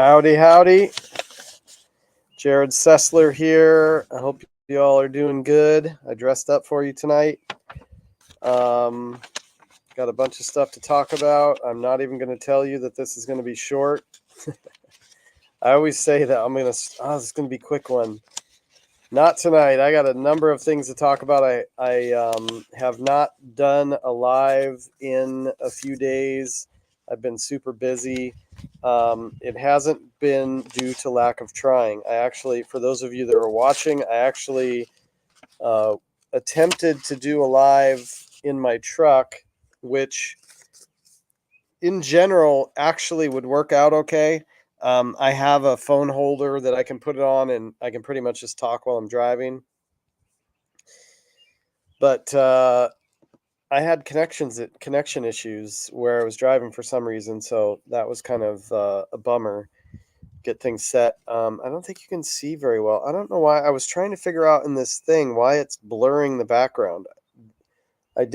Howdy, howdy. Jerrod Sessler here. I hope you all are doing good. I dressed up for you tonight. Got a bunch of stuff to talk about. I'm not even going to tell you that this is going to be short. I always say that this is going to be a quick one. Not tonight. I got a number of things to talk about. I have not done a live in a few days. I've been super busy. It hasn't been due to lack of trying. I actually, for those of you that are watching, I actually attempted to do a live in my truck, which in general actually would work out okay. I have a phone holder that I can put it on, and I can pretty much just talk while I'm driving. But I had connection issues where I was driving for some reason, so that was kind of a bummer. Get things set. I don't think you can see very well. I don't know why. I was trying to figure out in this thing why it's blurring the background. I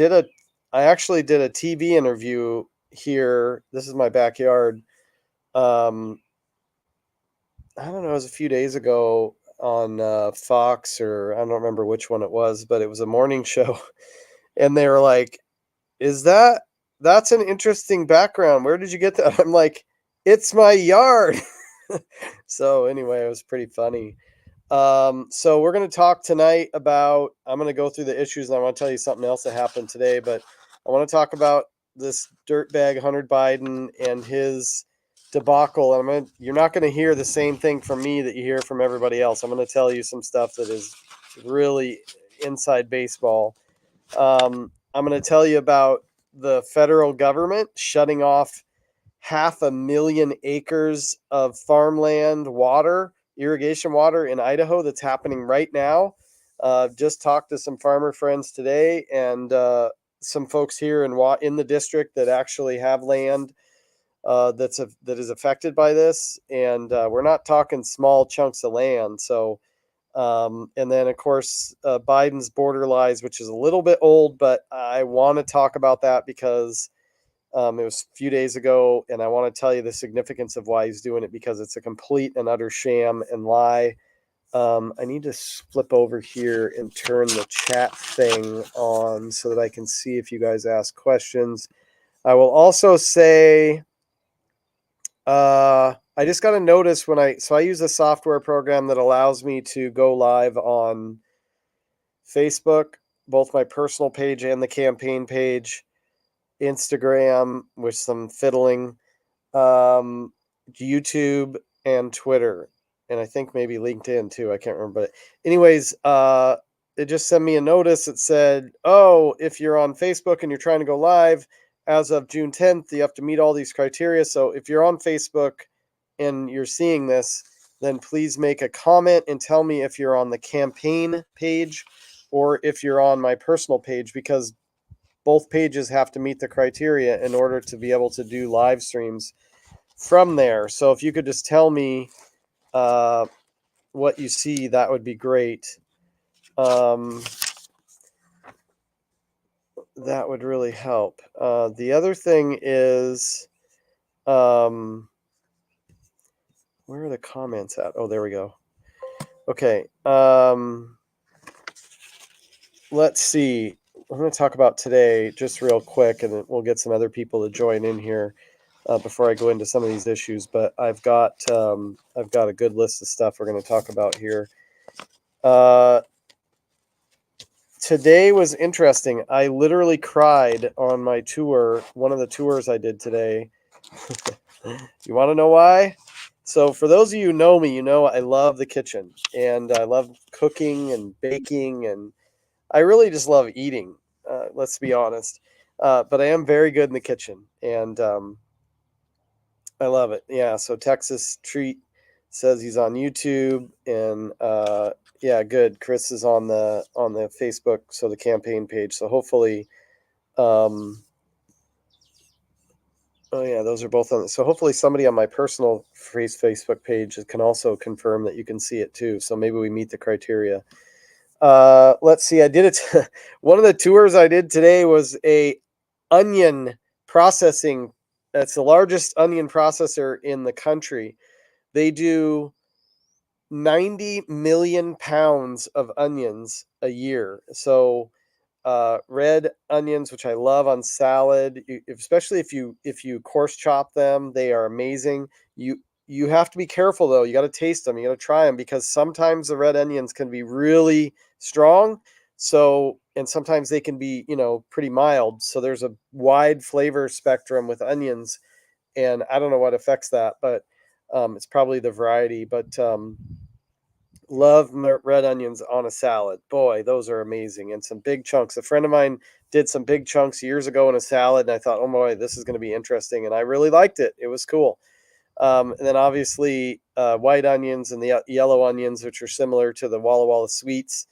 actually did a TV interview here. This is my backyard. I don't know, it was a few days ago on Fox, or I don't remember which one it was, but it was a morning show. And they were like, that's an interesting background. Where did you get that? I'm like, it's my yard. So anyway, it was pretty funny. So we're going to talk tonight about, I'm going to go through the issues, and I want to tell you something else that happened today, but I want to talk about this dirtbag Hunter Biden and his debacle. And you're not going to hear the same thing from me that you hear from everybody else. I'm going to tell you some stuff that is really inside baseball. I'm going to tell you about the federal government shutting off 500,000 acres of farmland water, irrigation water in Idaho. That's happening right now. Just talked to some farmer friends today, and some folks here in the district that actually have land that is affected by this. And we're not talking small chunks of land. So, and then of course, Biden's border lies, which is a little bit old, but I want to talk about that because it was a few days ago, and I want to tell you the significance of why he's doing it, because it's a complete and utter sham and lie. I need to flip over here and turn the chat thing on so that I can see if you guys ask questions. I will also say, I just got a notice I use a software program that allows me to go live on Facebook, both my personal page and the campaign page, Instagram with some fiddling, YouTube and Twitter, and I think maybe LinkedIn too. I can't remember. But anyways, it just sent me a notice that said, oh, if you're on Facebook and you're trying to go live as of June 10th, you have to meet all these criteria. So if you're on Facebook and you're seeing this, then please make a comment and tell me if you're on the campaign page or if you're on my personal page, because both pages have to meet the criteria in order to be able to do live streams from there. So if you could just tell me what you see, that would be great. That would really help. The other thing is, where are the comments at? Oh, there we go. Okay. Let's see. I'm going to talk about today just real quick, and then we'll get some other people to join in here before I go into some of these issues. But I've got a good list of stuff we're going to talk about here. Today was interesting. I literally cried on my tour, one of the tours I did today. You want to know why? So for those of you who know me, you know I love the kitchen, and I love cooking and baking, and I really just love eating. Let's be honest. But I am very good in the kitchen, and I love it. Yeah. So Texas Treat says he's on YouTube, and yeah, good. Chris is on the Facebook, so the campaign page. So hopefully, oh yeah, those are both on. So hopefully somebody on my personal Facebook page can also confirm that you can see it too. So maybe we meet the criteria. Let's see. I did it. One of the tours I did today was a onion processing. That's the largest onion processor in the country. They do 90 million pounds of onions a year. So red onions, which I love on salad, especially if you coarse chop them, they are amazing. You have to be careful though. You got to taste them. You got to try them because sometimes the red onions can be really strong. So and sometimes they can be pretty mild. So there's a wide flavor spectrum with onions, and I don't know what affects that, but it's probably the variety. But love red onions on a salad. Boy, those are amazing. And some big chunks. A friend of mine did some big chunks years ago in a salad, and I thought, oh boy, this is going to be interesting. And I really liked it. It was cool. And then obviously white onions and the yellow onions, which are similar to the Walla Walla sweets.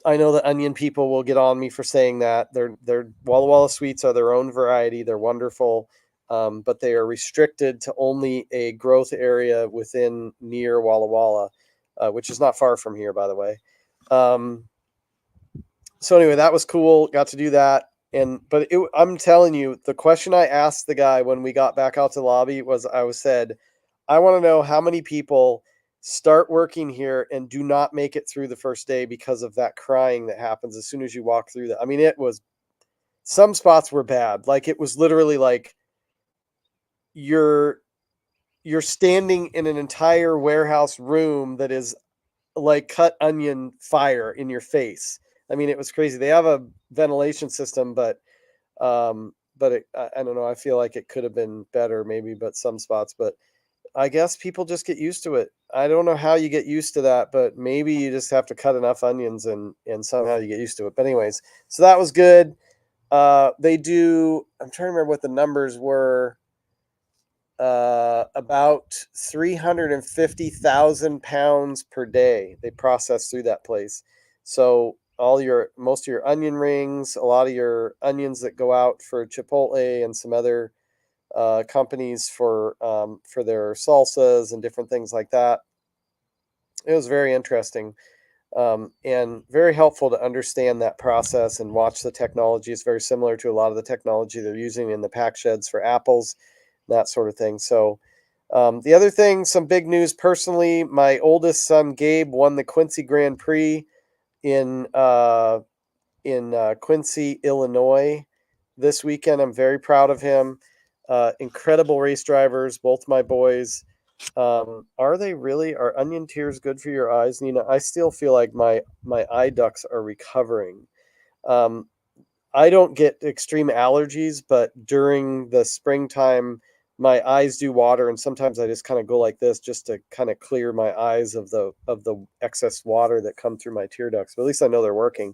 I know the onion people will get on me for saying that. They're Walla Walla sweets are their own variety. They're wonderful. But they are restricted to only a growth area within near Walla Walla, which is not far from here, by the way. So anyway, that was cool. Got to do that. But I'm telling you, the question I asked the guy when we got back out to the lobby was, said, I want to know how many people start working here and do not make it through the first day because of that crying that happens as soon as you walk through that. I mean, some spots were bad. Like it was literally like you're standing in an entire warehouse room that is like cut onion fire in your face. I mean, it was crazy. They have a ventilation system, but I don't know. I feel like it could have been better, maybe, but some spots. But I guess people just get used to it. I don't know how you get used to that, but maybe you just have to cut enough onions and somehow you get used to it. But anyways, so that was good. They do. I'm trying to remember what the numbers were. About 350,000 pounds per day they process through that place. So most of your onion rings, a lot of your onions that go out for Chipotle and some other companies for their salsas and different things like that. It was very interesting and very helpful to understand that process and watch the technology. It's very similar to a lot of the technology they're using in the pack sheds for apples, that sort of thing. So the other thing, some big news personally, my oldest son Gabe won the Quincy Grand Prix in Quincy, Illinois this weekend. I'm very proud of him. Incredible race drivers, both my boys. Are onion tears good for your eyes, Nina? I still feel like my eye ducts are recovering. Um, I don't get extreme allergies, but during the springtime, my eyes do water, and sometimes I just kind of go like this just to kind of clear my eyes of the excess water that come through my tear ducts. But at least I know they're working,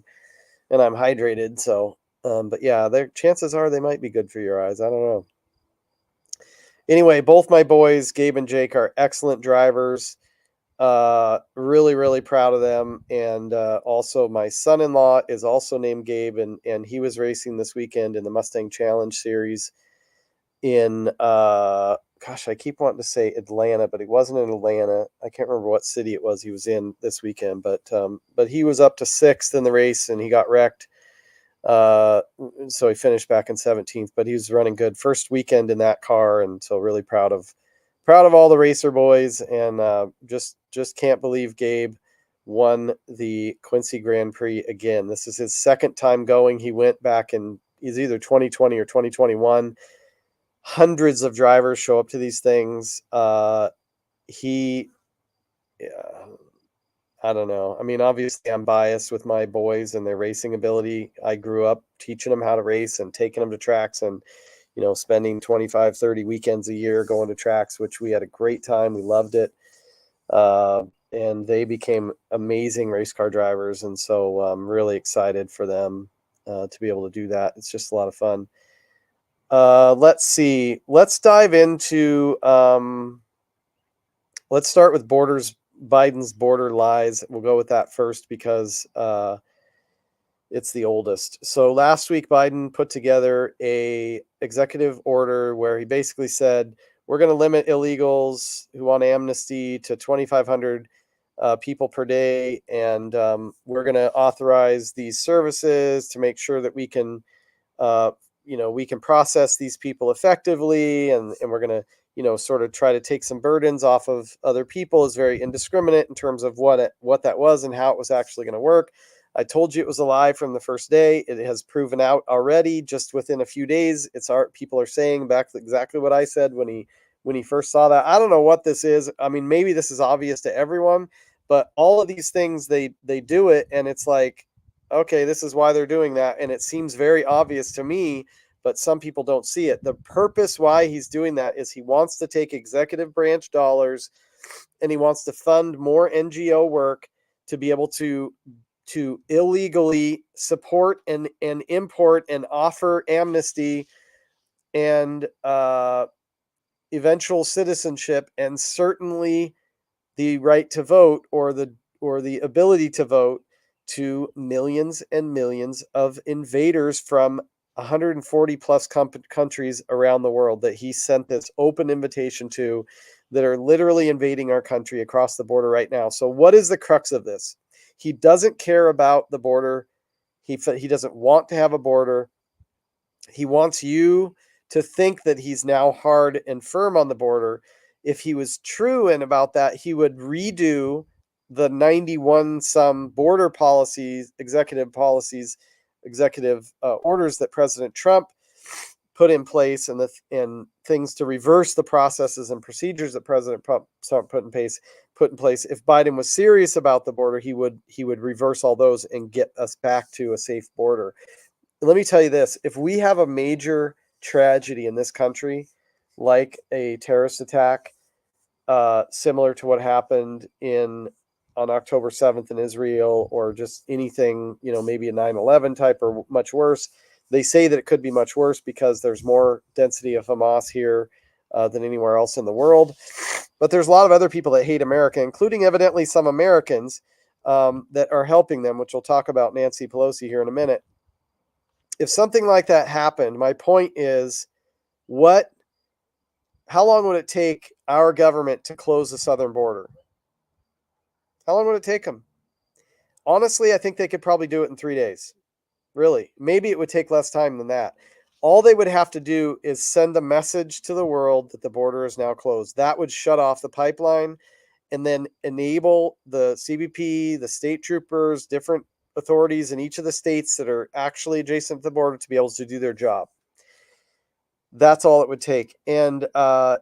and I'm hydrated. So, but yeah, their chances are they might be good for your eyes. I don't know. Anyway, both my boys, Gabe and Jake, are excellent drivers. Really, really proud of them. And also, my son-in-law is also named Gabe, and he was racing this weekend in the Mustang Challenge Series in gosh, I keep wanting to say Atlanta, but he wasn't in Atlanta. I can't remember what city it was he was in this weekend, but he was up to sixth in the race and he got wrecked. So he finished back in 17th, but he was running good first weekend in that car, and so really proud of all the racer boys, and just can't believe Gabe won the Quincy Grand Prix again. This is his second time going. He went back in either 2020 or 2021. Hundreds of drivers show up to these things. He I don't know. I mean, obviously, I'm biased with my boys and their racing ability. I grew up teaching them how to race and taking them to tracks and, spending 25, 30 weekends a year going to tracks, which we had a great time. We loved it. And they became amazing race car drivers. And so I'm really excited for them to be able to do that. It's just a lot of fun. Let's see. Let's dive into, let's start with Biden's border lies. We'll go with that first because it's the oldest. So last week, Biden put together a executive order where he basically said, we're going to limit illegals who want amnesty to 2,500 people per day. And we're going to authorize these services to make sure that we can, we can process these people effectively. And we're going to, sort of try to take some burdens off of other people, is very indiscriminate in terms of what that was and how it was actually going to work. I told you it was a lie from the first day. It has proven out already just within a few days. People are saying back exactly what I said when he first saw that. I don't know what this is. I mean, maybe this is obvious to everyone, but all of these things, they do it, and it's like, okay, this is why they're doing that, and it seems very obvious to me, but some people don't see it. The purpose why he's doing that is he wants to take executive branch dollars and he wants to fund more NGO work to be able to illegally support and import and offer amnesty and eventual citizenship, and certainly the right to vote, or the ability to vote, to millions and millions of invaders from 140 plus countries around the world that he sent this open invitation to, that are literally invading our country across the border right now. So what is the crux of this? He doesn't care about the border. He doesn't want to have a border. He wants you to think that he's now hard and firm on the border. If he was true and about that, he would redo the 91 some border policies, executive orders that President Trump put in place, and things to reverse the processes and procedures that President Trump put in place. If Biden was serious about the border, he would reverse all those and get us back to a safe border. Let me tell you this: if we have a major tragedy in this country, like a terrorist attack, similar to what happened on October 7th in Israel, or just anything, maybe a 9/11 type or much worse. They say that it could be much worse because there's more density of Hamas here than anywhere else in the world. But there's a lot of other people that hate America, including evidently some Americans that are helping them, which we'll talk about Nancy Pelosi here in a minute. If something like that happened, my point is, how long would it take our government to close the southern border? How long would it take them? Honestly, I think they could probably do it in 3 days. Really. Maybe it would take less time than that. All they would have to do is send a message to the world that the border is now closed. That would shut off the pipeline and then enable the CBP, the state troopers, different authorities in each of the states that are actually adjacent to the border to be able to do their job. That's all it would take. And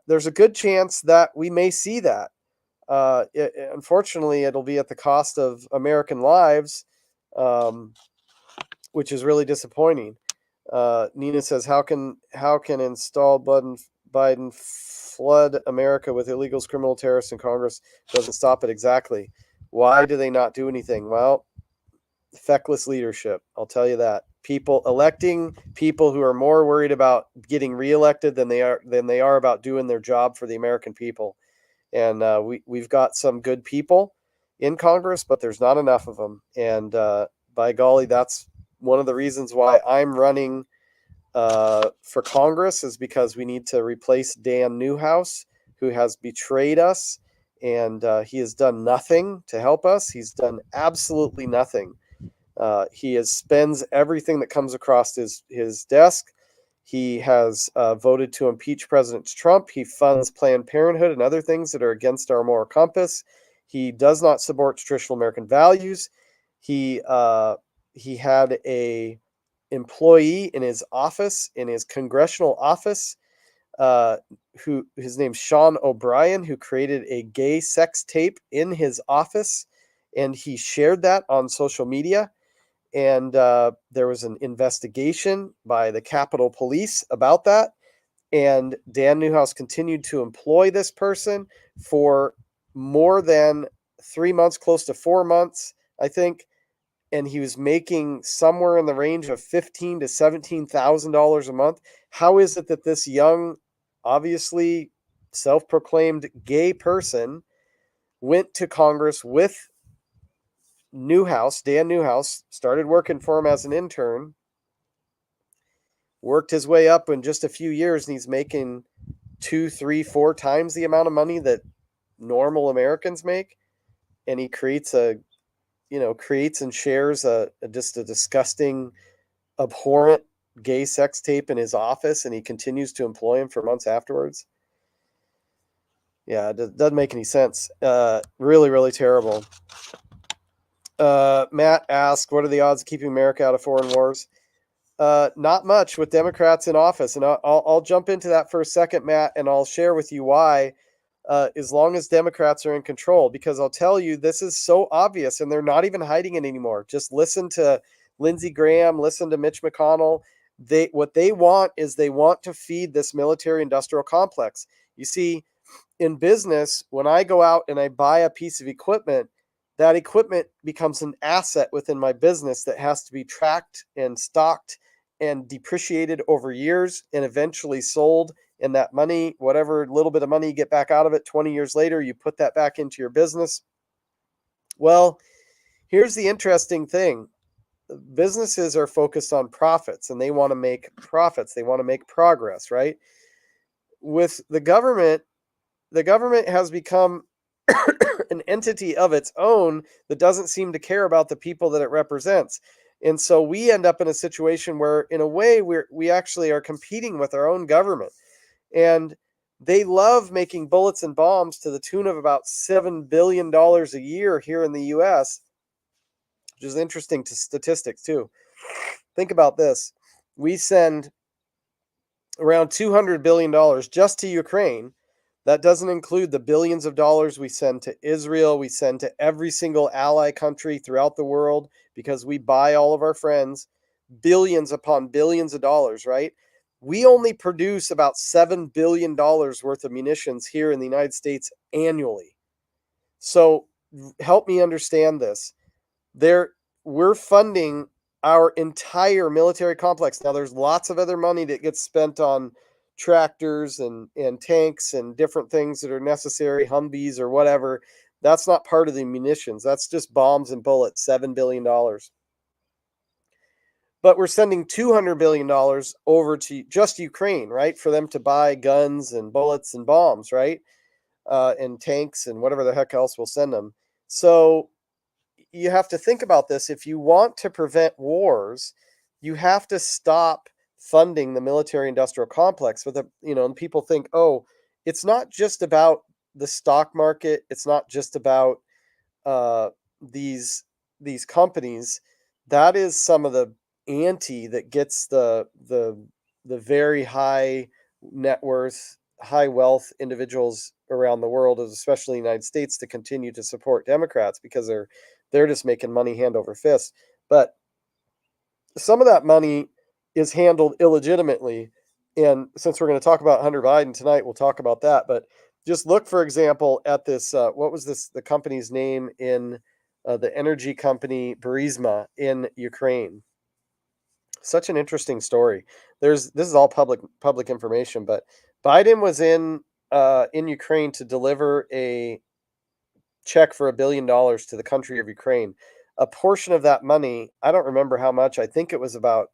there's a good chance that we may see that. Unfortunately, it'll be at the cost of American lives, which is really disappointing. Nina says, how can install Biden flood America with illegals, criminal terrorists, and Congress doesn't stop it? Exactly. Why do they not do anything? Well, feckless leadership. I'll tell you that. Electing people who are more worried about getting reelected than they are about doing their job for the American people. And we've got some good people in Congress, but there's not enough of them. And by golly, that's one of the reasons why I'm running for Congress, is because we need to replace Dan Newhouse, who has betrayed us, and he has done nothing to help us. He's done absolutely nothing. He spends everything that comes across his desk. He has voted to impeach President Trump. He funds Planned Parenthood and other things that are against our moral compass. He does not support traditional American values. He had a employee in his office, in his congressional office, who his name's Sean O'Brien, who created a gay sex tape in his office, and he shared that on social media. And there was an investigation by the Capitol Police about that. And Dan Newhouse continued to employ this person for more than 3 months, close to 4 months, I think. And he was making somewhere in the range of $15,000 to $17,000 a month. How is it that this young, obviously self-proclaimed gay person went to Congress with Newhouse, Dan Newhouse, started working for him as an intern, worked his way up in just a few years, and he's making 2, 3, 4 times the amount of money that normal Americans make? And he creates and shares just a disgusting, abhorrent gay sex tape in his office, and he continues to employ him for months afterwards. Yeah, it doesn't make any sense. Really, really terrible. Matt asked, what are the odds of keeping America out of foreign wars? Not much with Democrats in office. And I'll jump into that for a second, Matt, and I'll share with you why, as long as Democrats are in control, because I'll tell you, this is so obvious and they're not even hiding it anymore. Just listen to Lindsey Graham, listen to Mitch McConnell. What they want is they want to feed this military industrial complex. You see, in business, when I go out and I buy a piece of equipment, that equipment becomes an asset within my business that has to be tracked and stocked and depreciated over years and eventually sold. And that money, whatever little bit of money you get back out of it 20 years later, you put that back into your business. Well, here's the interesting thing. Businesses are focused on profits and they want to make profits. They want to make progress, right? With the government has become an entity of its own that doesn't seem to care about the people that it represents. And so we end up in a situation where, in a way, we actually are competing with our own government. And they love making bullets and bombs to the tune of about $7 billion a year here in the US, which is interesting to statistics, too. Think about this. We send around $200 billion just to Ukraine. That doesn't include the billions of dollars we send to Israel, we send to every single ally country throughout the world because we buy all of our friends, billions upon billions of dollars, right? We only produce about $7 billion worth of munitions here in the United States annually. So help me understand this. There, we're funding our entire military complex. Now, there's lots of other money that gets spent on tractors and tanks and different things that are necessary, Humvees or whatever. That's not part of the munitions. That's just bombs and bullets, $7 billion. But we're sending $200 billion over to just Ukraine, right? For them to buy guns and bullets and bombs, right? And tanks and whatever the heck else we'll send them. So you have to think about this. If you want to prevent wars, you have to stop funding the military industrial complex with and people think, oh, it's not just about the stock market. It's not just about uh, these companies. That is some of the ante that gets the very high net worth, high wealth individuals around the world, especially the United States, to continue to support Democrats because they're just making money hand over fist. But some of that money is handled illegitimately. And since we're going to talk about Hunter Biden tonight, we'll talk about that. But just look, for example, at this. What was the company's name in the energy company Burisma in Ukraine? Such an interesting story. This is all public information, but Biden was in Ukraine to deliver a check for $1 billion to the country of Ukraine. A portion of that money, I don't remember how much. I think it was about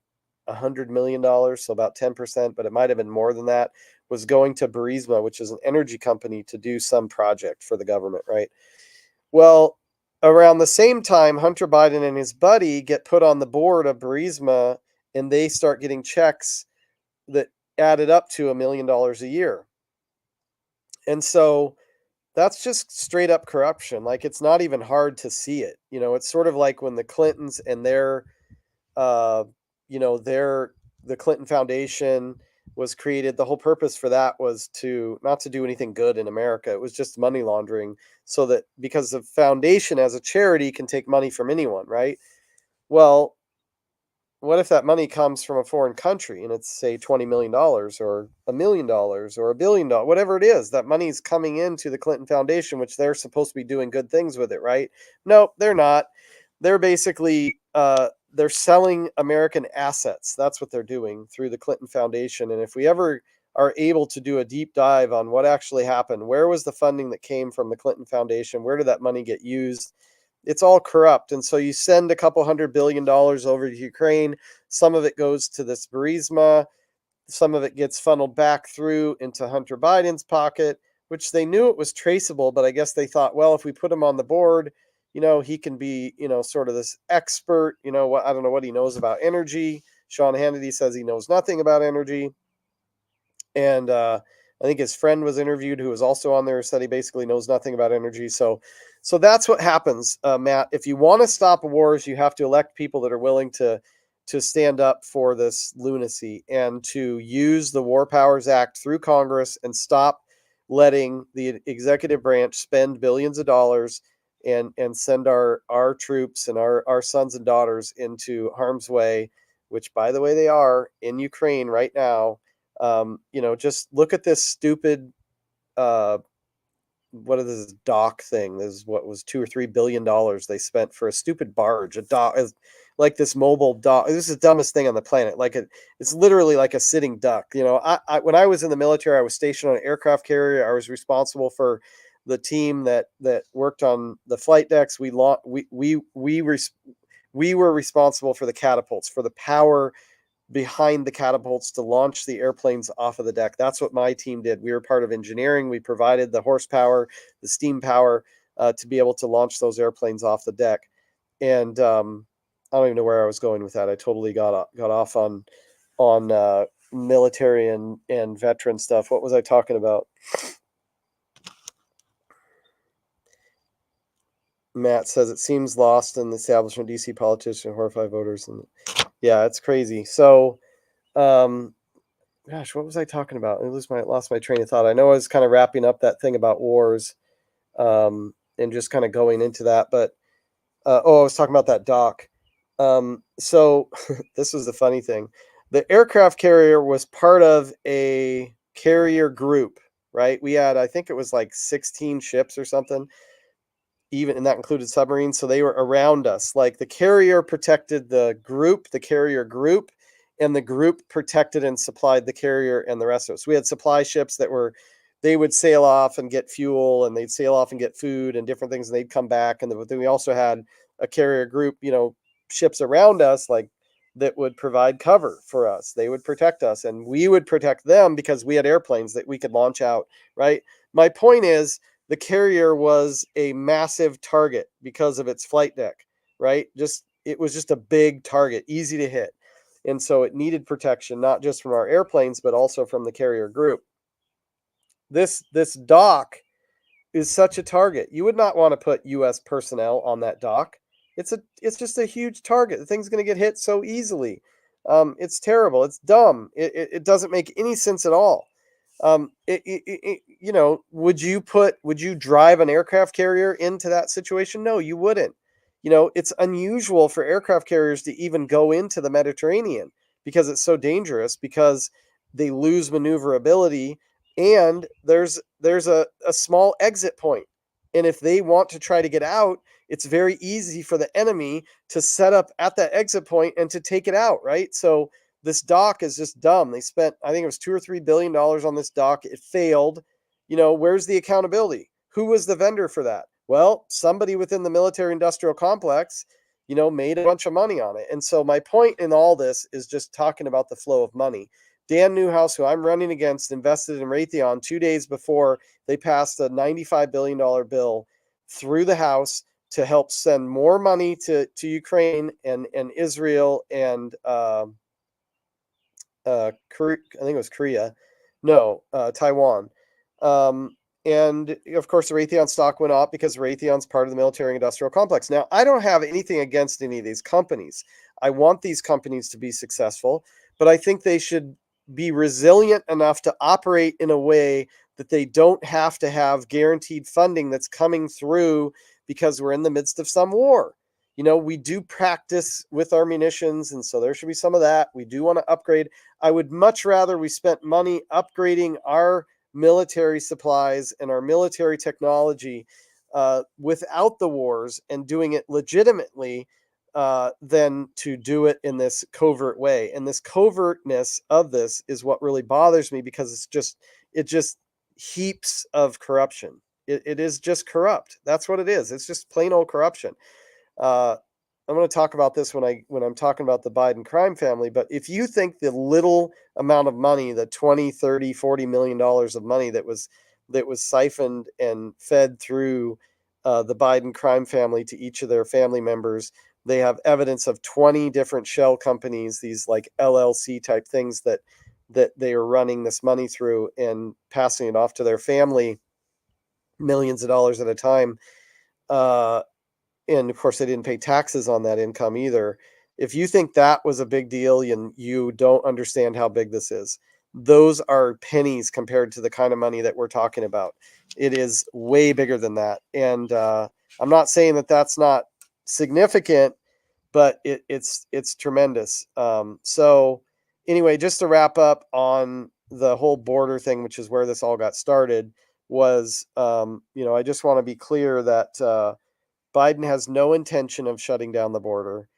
$100 million, so about 10%, but it might have been more than that. Was going to Burisma, which is an energy company, to do some project for the government, right? Well, around the same time, Hunter Biden and his buddy get put on the board of Burisma, and they start getting checks that added up to $1 million a year. And so that's just straight up corruption. Like, it's not even hard to see it. It's sort of like when the Clintons and uh, the Clinton Foundation was created. The whole purpose for that was to not to do anything good in America. It was just money laundering, so that because the foundation as a charity can take money from anyone, right? Well, what if that money comes from a foreign country and it's, say, $20 million or $1 million or $1 billion, whatever it is, that money's coming into the Clinton Foundation, which they're supposed to be doing good things with it, right? No, they're not. They're basically they're selling American assets. That's what they're doing through the Clinton Foundation. And if we ever are able to do a deep dive on what actually happened, where was the funding that came from the Clinton Foundation? Where did that money get used? It's all corrupt. And so you send a couple $100 billion over to Ukraine. Some of it goes to this Burisma. Some of it gets funneled back through into Hunter Biden's pocket, which they knew it was traceable. But I guess they thought, well, if we put him on the board, he can be, sort of this expert. I don't know what he knows about energy. Sean Hannity says he knows nothing about energy. And I think his friend was interviewed who was also on there, said he basically knows nothing about energy. So that's what happens, Matt. If you want to stop wars, you have to elect people that are willing to stand up for this lunacy and to use the War Powers Act through Congress and stop letting the executive branch spend billions of dollars and send our troops and our sons and daughters into harm's way, which, by the way, they are in Ukraine right now. Just look at this stupid uh, what is this dock thing? This is what was $2 or $3 billion they spent for a stupid barge, a dock, like this mobile dock. This is the dumbest thing on the planet. It's literally like a sitting duck. When I was in the military, I was stationed on an aircraft carrier. I was responsible for the team that worked on the flight decks. We were responsible for the catapults, for the power behind the catapults to launch the airplanes off of the deck. That's what my team did. We were part of engineering. We provided the horsepower, the steam power to be able to launch those airplanes off the deck. And I don't even know where I was going with that. I totally got off on military and veteran stuff. What was I talking about? Matt says it seems lost in the establishment. DC politicians horrify voters, and yeah, it's crazy. So, gosh, what was I talking about? I lost my train of thought. I know I was kind of wrapping up that thing about wars, and just kind of going into that. But I was talking about that dock. So this was the funny thing. The aircraft carrier was part of a carrier group, right? We had, I think it was like 16 ships or something, and that included submarines. So they were around us. Like the carrier protected the carrier group, and the group protected and supplied the carrier and the rest of us. We had supply ships they would sail off and get fuel, and they'd sail off and get food and different things, and they'd come back. And then we also had a carrier group, ships around us, like that would provide cover for us. They would protect us, and we would protect them because we had airplanes that we could launch out, right? My point is, the carrier was a massive target because of its flight deck, right? It was just a big target, easy to hit. And so it needed protection, not just from our airplanes, but also from the carrier group. This dock is such a target. You would not want to put U.S. personnel on that dock. It's just a huge target. The thing's going to get hit so easily. It's terrible. It's dumb. It doesn't make any sense at all. Would you drive an aircraft carrier into that situation? No, you wouldn't. It's unusual for aircraft carriers to even go into the Mediterranean because it's so dangerous, because they lose maneuverability, and there's a small exit point. And if they want to try to get out, it's very easy for the enemy to set up at that exit point and to take it out, right? So this dock is just dumb. They spent, I think it was $2 or $3 billion on this dock. It failed. Where's the accountability? Who was the vendor for that? Well, somebody within the military industrial complex, made a bunch of money on it. And so my point in all this is just talking about the flow of money. Dan Newhouse, who I'm running against, invested in Raytheon 2 days before they passed a $95 billion bill through the House to help send more money to Ukraine and Israel and I think it was Korea. No, Taiwan. And of course, the Raytheon stock went up because Raytheon's part of the military industrial complex. Now, I don't have anything against any of these companies. I want these companies to be successful, but I think they should be resilient enough to operate in a way that they don't have to have guaranteed funding that's coming through because we're in the midst of some war. We do practice with our munitions, and so there should be some of that. We do want to upgrade. I would much rather we spent money upgrading our military supplies and our military technology without the wars and doing it legitimately than to do it in this covert way. And this covertness of this is what really bothers me, because it just heaps of corruption. It is just corrupt. That's what it is. It's just plain old corruption. I'm going to talk about this when I'm talking about the Biden crime family. But if you think the little amount of money, the 20, 30, $40 million of money that was siphoned and fed through the Biden crime family to each of their family members, they have evidence of 20 different shell companies, these like LLC type things that that they are running this money through and passing it off to their family, millions of dollars at a time. And of course, they didn't pay taxes on that income either. If you think that was a big deal, and you don't understand how big this is, those are pennies compared to the kind of money that we're talking about. It is way bigger than that. And I'm not saying that that's not significant, but it's tremendous. So anyway, just to wrap up on the whole border thing, which is where this all got started, was I just want to be clear that Biden has no intention of shutting down the border.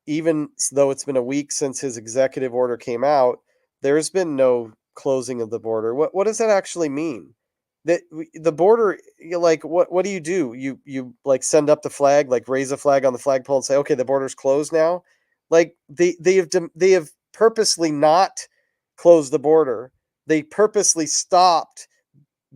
Even though it's been a week since his executive order came out, there's been no closing of the border. What does that actually mean? That the border, like, what do? You like send up the flag, like raise a flag on the flagpole and say, okay, the border's closed now. Like they have purposely not closed the border. They purposely stopped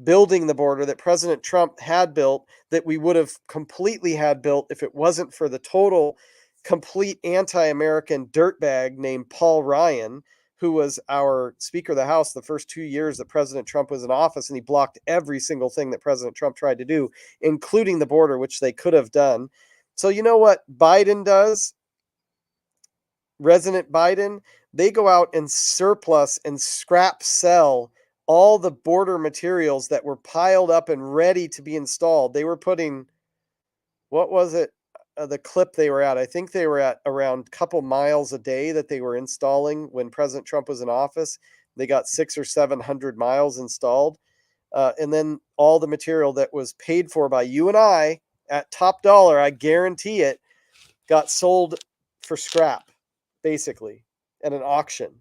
building the border that President Trump had built, that we would have completely had built if it wasn't for the total, complete anti-American dirtbag named Paul Ryan, who was our Speaker of the House the first 2 years that President Trump was in office, and he blocked every single thing that President Trump tried to do, including the border, which they could have done. So you know what Biden does? Resident Biden, they go out and surplus and scrap sell all the border materials that were piled up and ready to be installed. They were putting, what was it? The clip they were at, I think they were at around a couple miles a day that they were installing when President Trump was in office. They got 600 or 700 miles installed. And then all the material that was paid for by you and I at top dollar, I guarantee it, got sold for scrap, basically, at an auction.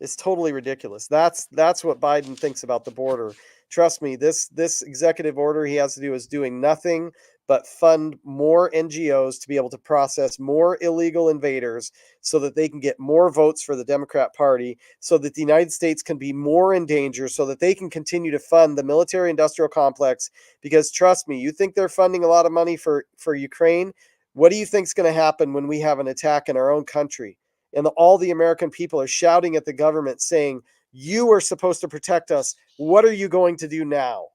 It's totally ridiculous. That's what Biden thinks about the border. Trust me, this executive order he has to do is doing nothing but fund more NGOs to be able to process more illegal invaders so that they can get more votes for the Democrat Party, so that the United States can be more in danger, so that they can continue to fund the military-industrial complex. Because trust me, you think they're funding a lot of money for Ukraine? What do you think is going to happen when we have an attack in our own country? And all the American people are shouting at the government saying, you are supposed to protect us. What are you going to do now?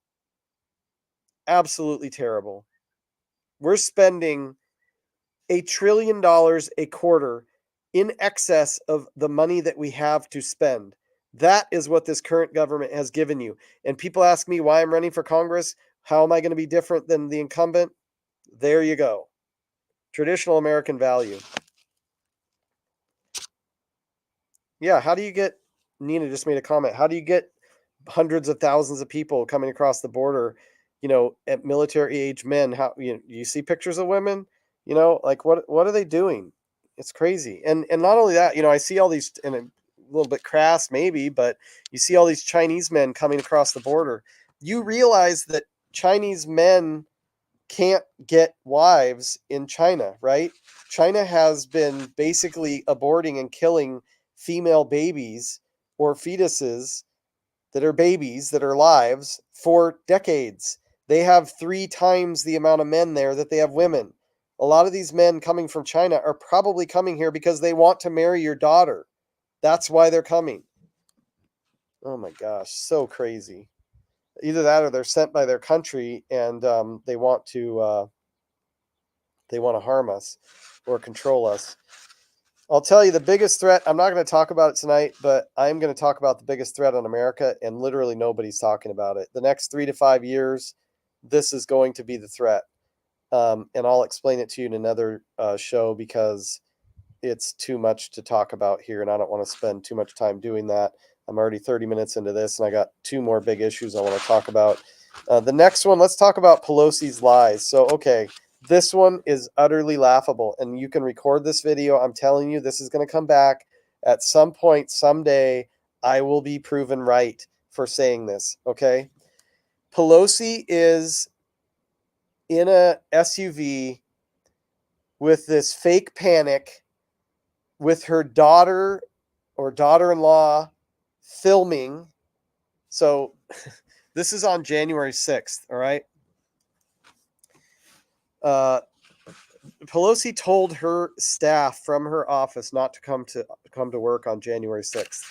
Absolutely terrible. We're spending $1 trillion a quarter in excess of the money that we have to spend. That is what this current government has given you. And people ask me why I'm running for Congress. How am I going to be different than the incumbent? There you go. Traditional American value. Yeah, how do you get, Nina just made a comment, how do you get hundreds of thousands of people coming across the border, at military age men? How, you see pictures of women, like what are they doing? It's crazy. And not only that, I see all these, and a little bit crass maybe, but you see all these Chinese men coming across the border. You realize that Chinese men can't get wives in China, right? China has been basically aborting and killing female babies or fetuses that are babies that are lives for decades. They have 3 times the amount of men there that they have women. A lot of these men coming from China are probably coming here because they want to marry your daughter. That's why they're coming. Oh my gosh, so crazy. Either that or they're sent by their country and they want to harm us or control us. I'll tell you the biggest threat. I'm not going to talk about it tonight, but I'm going to talk about the biggest threat on America, and literally nobody's talking about it. The next 3 to 5 years, this is going to be the threat. And I'll explain it to you in another show because it's too much to talk about here, and I don't want to spend too much time doing that. I'm already 30 minutes into this, and I got 2 more big issues I want to talk about. The next one, let's talk about Pelosi's lies. So, okay, this one is utterly laughable, and you can record this video. I'm telling you, this is going to come back at some point, someday. I will be proven right for saying this, okay? Pelosi is in a SUV with this fake panic with her daughter or daughter-in-law filming. So this is on January 6th, all right? Pelosi told her staff from her office not to come to work on January 6th.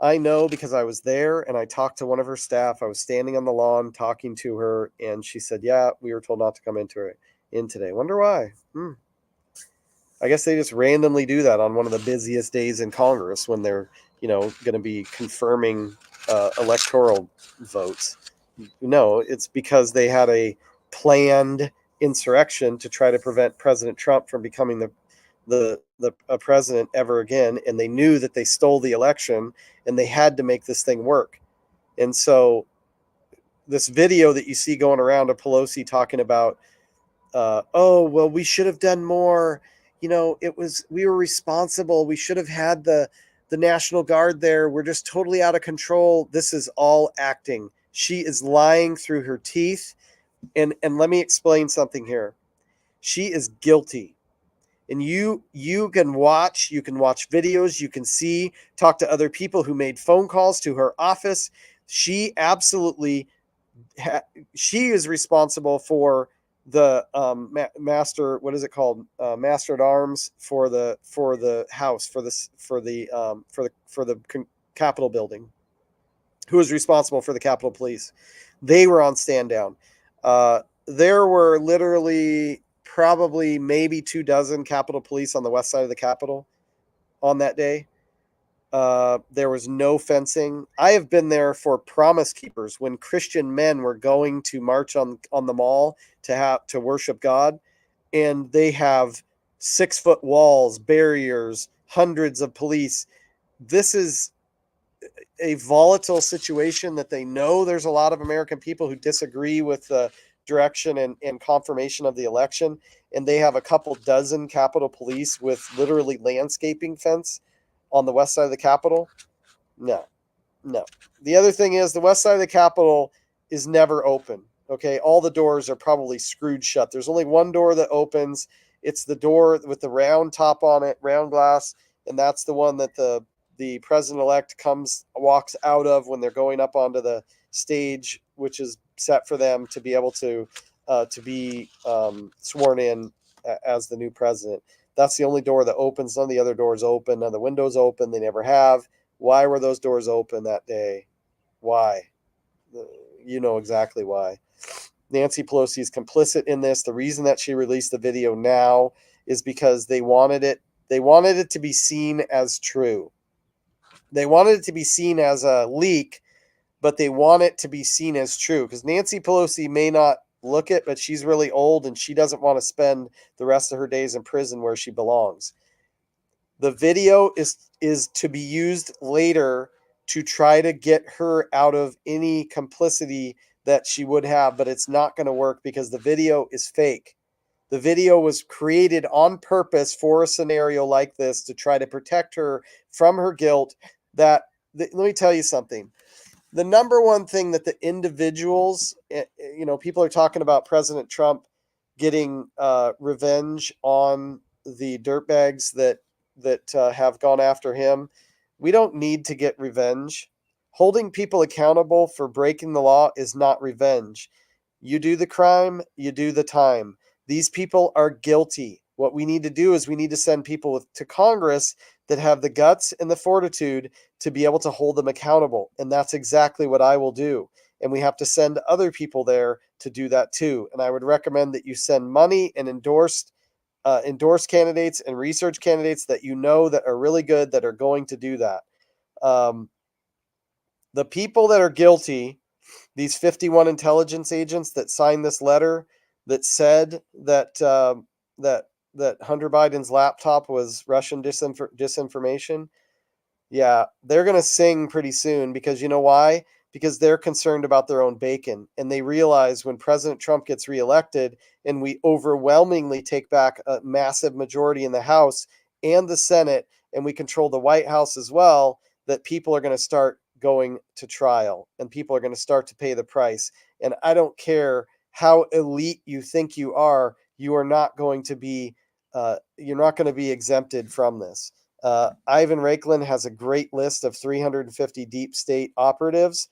I know because I was there and I talked to one of her staff. I was standing on the lawn talking to her, and she said, "Yeah, we were told not to come in today." Wonder why? I guess they just randomly do that on one of the busiest days in Congress when they're, going to be confirming electoral votes. No, it's because they had a planned insurrection to try to prevent President Trump from becoming the president ever again, and they knew that they stole the election, and they had to make this thing work. And so, this video that you see going around of Pelosi talking about, oh well, we should have done more. We were responsible. We should have had the National Guard there. We're just totally out of control. This is all acting. She is lying through her teeth. And let me explain something here. She is guilty. And you can watch videos, you can talk to other people who made phone calls to her office. She absolutely she is responsible for the master, what is it called, master at arms for the house, for the Capitol building, who is responsible for the Capitol Police. They were on stand down. There were literally probably maybe 24 Capitol Police on the west side of the Capitol on that day. There was no fencing. I have been there for Promise Keepers when Christian men were going to march on the mall to worship God, and they have 6-foot walls, barriers, hundreds of police. This is a volatile situation that they know there's a lot of American people who disagree with the direction and confirmation of the election, and they have a couple dozen Capitol Police with literally landscaping fence on the west side of the Capitol. No. The other thing is the west side of the Capitol is never open. Okay, all the doors are probably screwed shut. There's only one door that opens. It's the door with the round top on it, round glass, and that's the one that the president-elect walks out of when they're going up onto the stage, which is set for them to be able to be sworn in as the new president. That's the only door that opens. None of the other doors open. None of the windows open. They never have. Why were those doors open that day? Why? You know exactly why. Nancy Pelosi is complicit in this. The reason that she released the video now is because they wanted it to be seen as true. They wanted it to be seen as a leak, but they want it to be seen as true because Nancy Pelosi may not look it, but she's really old and she doesn't want to spend the rest of her days in prison where she belongs. The video is to be used later to try to get her out of any complicity that she would have, but it's not going to work because the video is fake. The video was created on purpose for a scenario like this to try to protect her from her guilt. Let me tell you something. The number one thing that the individuals, people are talking about President Trump getting revenge on the dirtbags that have gone after him. We don't need to get revenge. Holding people accountable for breaking the law is not revenge. You do the crime, you do the time. These people are guilty. What we need to do is we need to send people to Congress that have the guts and the fortitude to be able to hold them accountable. And that's exactly what I will do. And we have to send other people there to do that too. And I would recommend that you send money and endorse candidates and research candidates that that are really good, that are going to do that. The people that are guilty, these 51 intelligence agents that signed this letter that said that Hunter Biden's laptop was Russian disinformation. Yeah, they're going to sing pretty soon because you know why? Because they're concerned about their own bacon. And they realize when President Trump gets reelected and we overwhelmingly take back a massive majority in the House and the Senate, and we control the White House as well, that people are going to start going to trial and people are going to start to pay the price. And I don't care how elite you think you are not going to be exempted from this. Ivan Raiklin has a great list of 350 deep state operatives.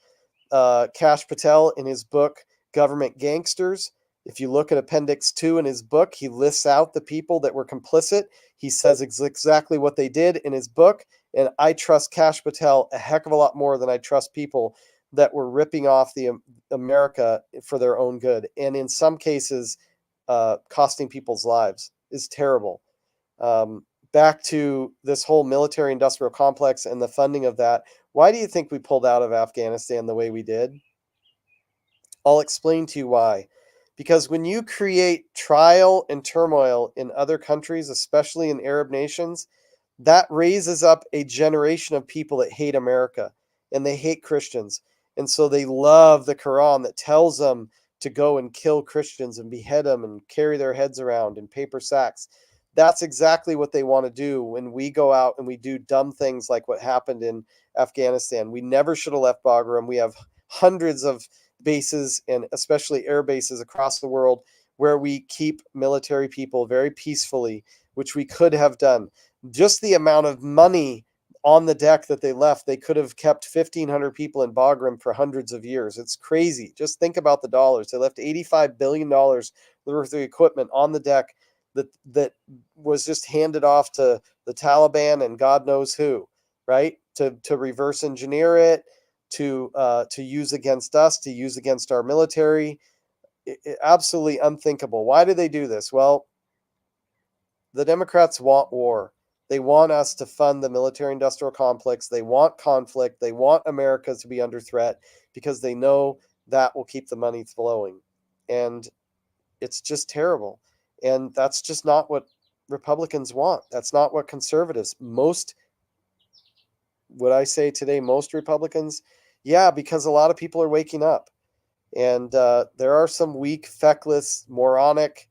Kash Patel, in his book Government Gangsters, If you look at Appendix 2 in his book, he lists out the people that were complicit. He says exactly what they did in his book. And I trust Kash Patel a heck of a lot more than I trust people that were ripping off the America for their own good. And in some cases, costing people's lives is terrible. Back to this whole military industrial complex and the funding of that. Why do you think we pulled out of Afghanistan the way we did? I'll explain to you why. Because when you create trial and turmoil in other countries, especially in Arab nations, that raises up a generation of people that hate America and they hate Christians. And so they love the Quran that tells them to go and kill Christians and behead them and carry their heads around in paper sacks. That's exactly what they want to do when we go out and we do dumb things like what happened in Afghanistan. We never should have left Bagram. We have hundreds of bases and especially air bases across the world where we keep military people very peacefully, which we could have done. Just the amount of money on the deck that they left, they could have kept 1,500 people in Bagram for hundreds of years. It's crazy. Just think about the dollars. They left $85 billion worth of equipment on the deck that was just handed off to the Taliban and God knows who, right? To reverse engineer it, to use against us, to use against our military. Absolutely unthinkable. Why do they do this? Well, the Democrats want war. They want us to fund the military industrial complex. They want conflict. They want America to be under threat because they know that will keep the money flowing. And it's just terrible. And that's just not what Republicans want. That's not what conservatives, most, would I say today, most Republicans, yeah, because a lot of people are waking up. And there are some weak, feckless, moronic,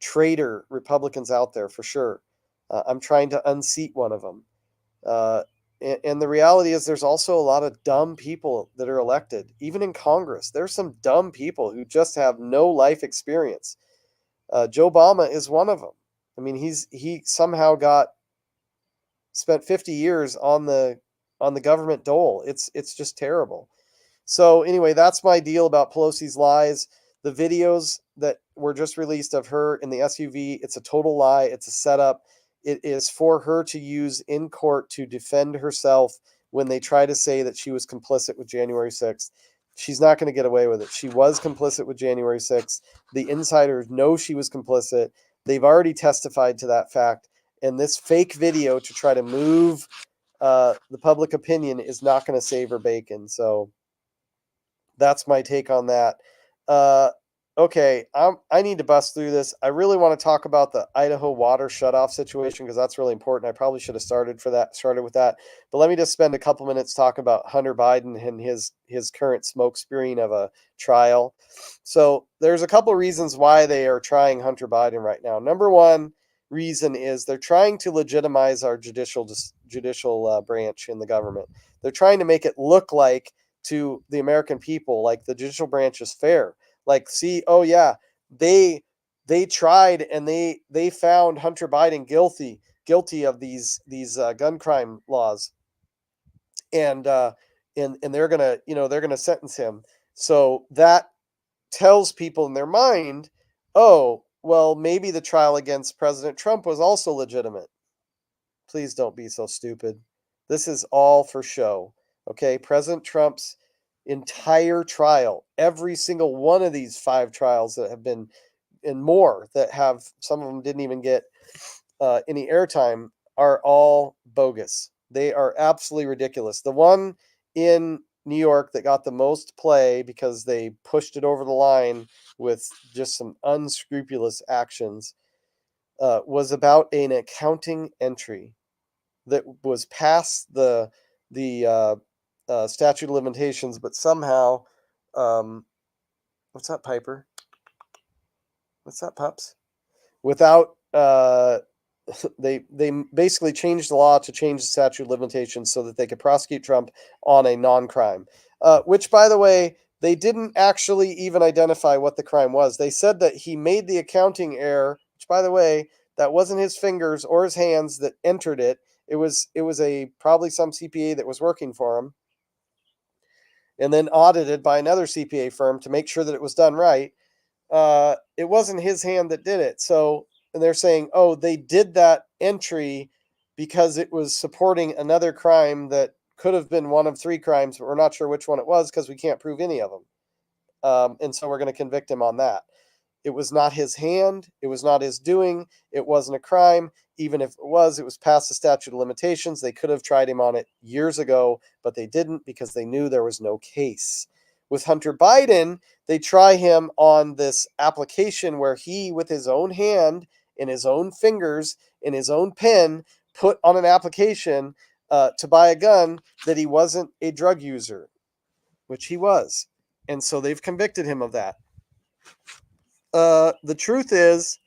traitor Republicans out there for sure. I'm trying to unseat one of them. And the reality is there's also a lot of dumb people that are elected, even in Congress. There's some dumb people who just have no life experience. Joe Obama is one of them. I mean, he somehow spent 50 years on the government dole. It's just terrible. So anyway, that's my deal about Pelosi's lies. The videos that were just released of her in the SUV, it's a total lie. It's a setup. It is for her to use in court to defend herself when they try to say that she was complicit with January 6th. She's not going to get away with it. She was complicit with January 6th. The insiders know she was complicit. They've already testified to that fact. And this fake video to try to move the public opinion is not going to save her bacon. So that's my take on that. Okay, I need to bust through this. I really want to talk about the Idaho water shutoff situation because that's really important. I probably should have started with that. But let me just spend a couple minutes talking about Hunter Biden and his current smoke screen of a trial. So there's a couple reasons why they are trying Hunter Biden right now. Number one reason is they're trying to legitimize our judicial branch in the government. They're trying to make it look like to the American people like the judicial branch is fair. Like, see, oh yeah, they tried and they found Hunter Biden guilty of these gun crime laws, and they're gonna sentence him. So that tells people in their mind, oh well, maybe the trial against President Trump was also legitimate. Please don't be so stupid. This is all for show. Okay, President Trump's entire trial, every single one of these 5 trials that have been, and more that have, some of them didn't even get any airtime, are all bogus. They are absolutely ridiculous. The one in New York that got the most play because they pushed it over the line with just some unscrupulous actions was about an accounting entry that was past the statute of limitations, but somehow, what's that, Piper? What's that, pups? Without they basically changed the law to change the statute of limitations so that they could prosecute Trump on a non-crime. Which, by the way, they didn't actually even identify what the crime was. They said that he made the accounting error, which, by the way, that wasn't his fingers or his hands that entered it. It was probably some CPA that was working for him, and then audited by another CPA firm to make sure that it was done right. it wasn't his hand that did it. So, and they're saying, oh, they did that entry because it was supporting another crime that could have been one of three crimes, but we're not sure which one it was because we can't prove any of them. And so we're going to convict him on that. It was not his hand. It was not his doing. It wasn't a crime. Even if it was past the statute of limitations. They could have tried him on it years ago, but they didn't because they knew there was no case. With Hunter Biden, they try him on this application where he, with his own hand, in his own fingers, in his own pen, put on an application to buy a gun that he wasn't a drug user, which he was. And so they've convicted him of that. The truth is,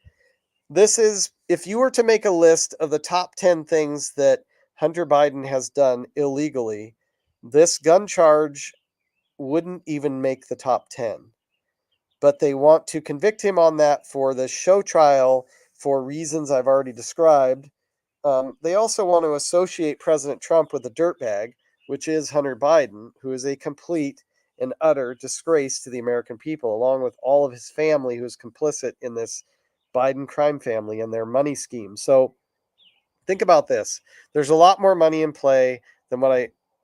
this is, if you were to make a list of the top 10 things that Hunter Biden has done illegally, this gun charge wouldn't even make the top 10. But they want to convict him on that for the show trial for reasons I've already described. They also want to associate President Trump with the dirtbag, which is Hunter Biden, who is a complete and utter disgrace to the American people, along with all of his family who's complicit in this Biden crime family and their money scheme. So think about this. There's a lot more money in play than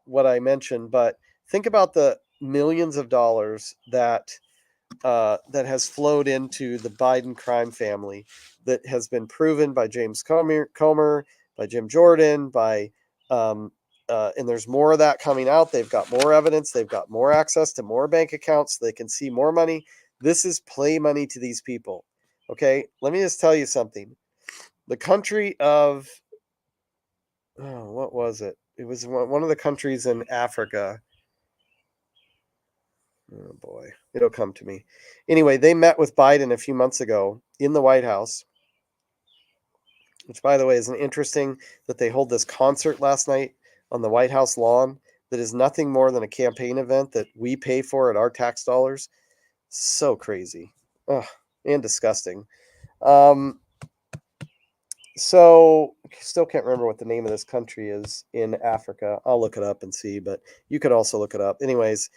what I mentioned, but think about the millions of dollars that has flowed into the Biden crime family that has been proven by James Comer, by Jim Jordan, and there's more of that coming out. They've got more evidence. They've got more access to more bank accounts. They can see more money. This is play money to these people. Okay, let me just tell you something. The country of, what was it? It was one of the countries in Africa. Oh boy, it'll come to me. Anyway, they met with Biden a few months ago in the White House, which, by the way, is an interesting that they hold this concert last night on the White House lawn that is nothing more than a campaign event that we pay for at our tax dollars. So crazy. Ugh, and disgusting. So still can't remember what the name of this country is in Africa. I'll look it up and see, but you could also look it up. Anyways,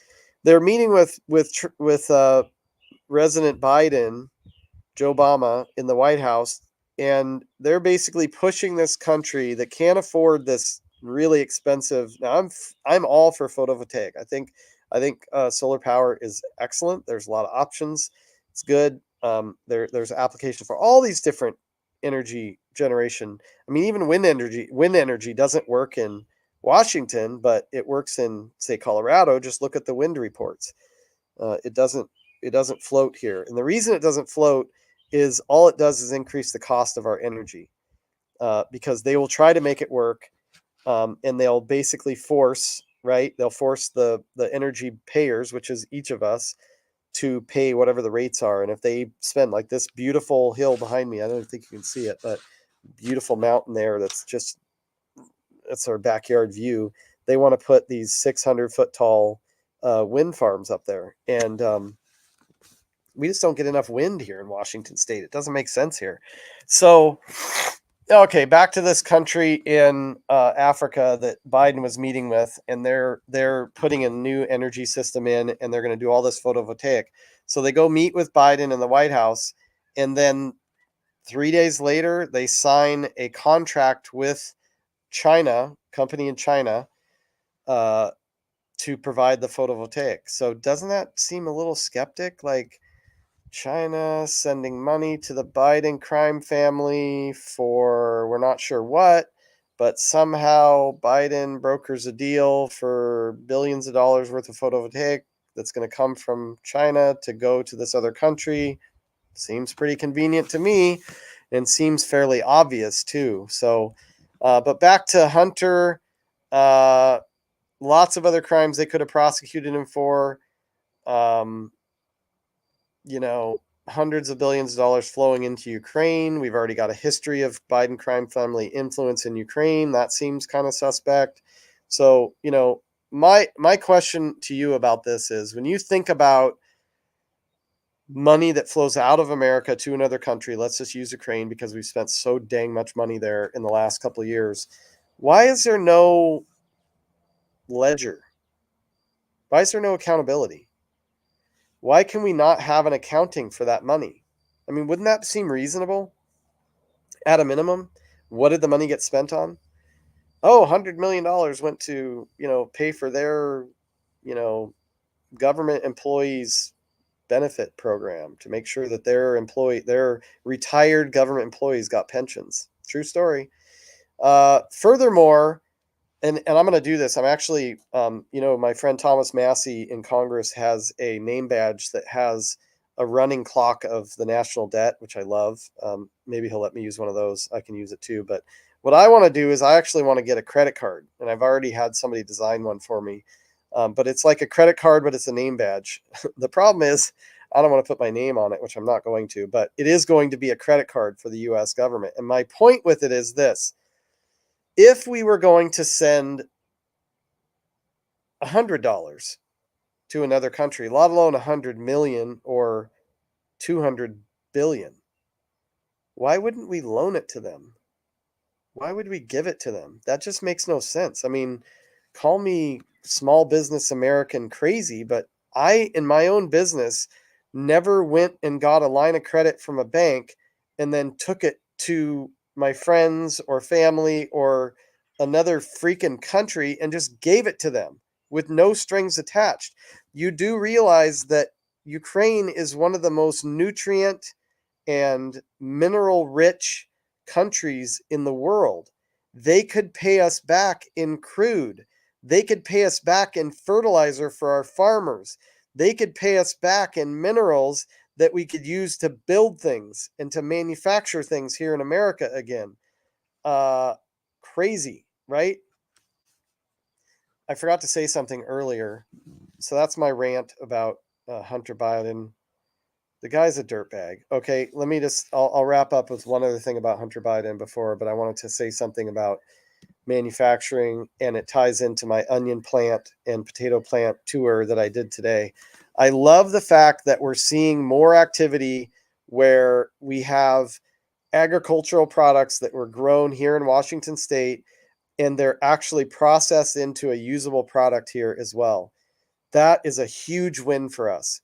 they're meeting with President Biden, Joe Obama, in the White House, and they're basically pushing this country that can't afford this really expensive. Now, I'm all for photovoltaic. I think solar power is excellent. There's a lot of options. It's good. There's application for all these different energy generation. I mean, even wind energy. Wind energy doesn't work in Washington, but it works in, say, Colorado. Just look at the wind reports. It doesn't float here, and the reason it doesn't float is all it does is increase the cost of our energy, because they will try to make it work, and they'll basically force the energy payers, which is each of us, to pay whatever the rates are. And if they spend, like this beautiful hill behind me, I don't think you can see it, but beautiful mountain there, that's our backyard view. They want to put these 600-foot tall wind farms up there, and we just don't get enough wind here in Washington State. It doesn't make sense here. So, okay, back to this country in Africa that Biden was meeting with, and they're putting a new energy system in, and they're going to do all this photovoltaic. So they go meet with Biden in the White House, and then 3 days later, they sign a contract with China, company in China, to provide the photovoltaic. So doesn't that seem a little skeptic? Like, China sending money to the Biden crime family for we're not sure what, but somehow Biden brokers a deal for billions of dollars worth of photovoltaic that's going to come from China to go to this other country. Seems pretty convenient to me, and seems fairly obvious too. So, but back to Hunter, lots of other crimes they could have prosecuted him for. Hundreds of billions of dollars flowing into Ukraine. We've already got a history of Biden crime family influence in Ukraine. That seems kind of suspect. So, my question to you about this is, when you think about money that flows out of America to another country, let's just use Ukraine because we've spent so dang much money there in the last couple of years. Why is there no ledger? Why is there no accountability? Why can we not have an accounting for that money? I mean, wouldn't that seem reasonable at a minimum? What did the money get spent on? Oh, $100 million went to, pay for their, you know, government employees benefit program to make sure that their retired government employees got pensions. True story. Furthermore, and I'm going to do this. I'm actually, my friend Thomas Massey in Congress has a name badge that has a running clock of the national debt, which I love. Maybe he'll let me use one of those. I can use it too. But what I want to do is I actually want to get a credit card, and I've already had somebody design one for me. But it's like a credit card, but it's a name badge. The problem is I don't want to put my name on it, which I'm not going to, but it is going to be a credit card for the US government. And my point with it is this: if we were going to send $100 to another country, let alone 100 million or 200 billion, why wouldn't we loan it to them? Why would we give it to them? That just makes no sense. I mean, call me small business American crazy, but I, in my own business, never went and got a line of credit from a bank and then took it to my friends or family or another freaking country and just gave it to them with no strings attached. You do realize that Ukraine is one of the most nutrient and mineral rich countries in the world. They could pay us back in crude. They could pay us back in fertilizer for our farmers. They could pay us back in minerals that we could use to build things and to manufacture things here in America again. Uh, Crazy, right? I forgot to say something earlier. So that's my rant about Hunter Biden. The guy's a dirtbag. Okay, let me I'll wrap up with one other thing about Hunter Biden before, but I wanted to say something about manufacturing, and it ties into my onion plant and potato plant tour that I did today. I love the fact that we're seeing more activity where we have agricultural products that were grown here in Washington State and they're actually processed into a usable product here as well. That is a huge win for us.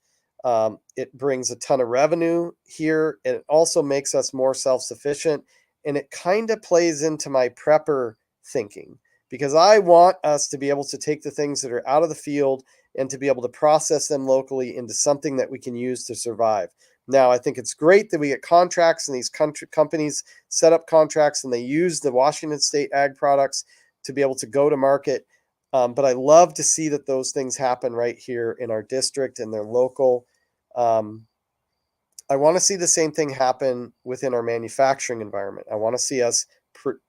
It brings a ton of revenue here. And it also makes us more self-sufficient. And it kind of plays into my prepper thinking because I want us to be able to take the things that are out of the field and to be able to process them locally into something that we can use to survive. Now, I think it's great that we get contracts and these companies set up contracts and they use the Washington State ag products to be able to go to market. But I love to see that those things happen right here in our district and they're local. Um, I want to see the same thing happen within our manufacturing environment. I want to see us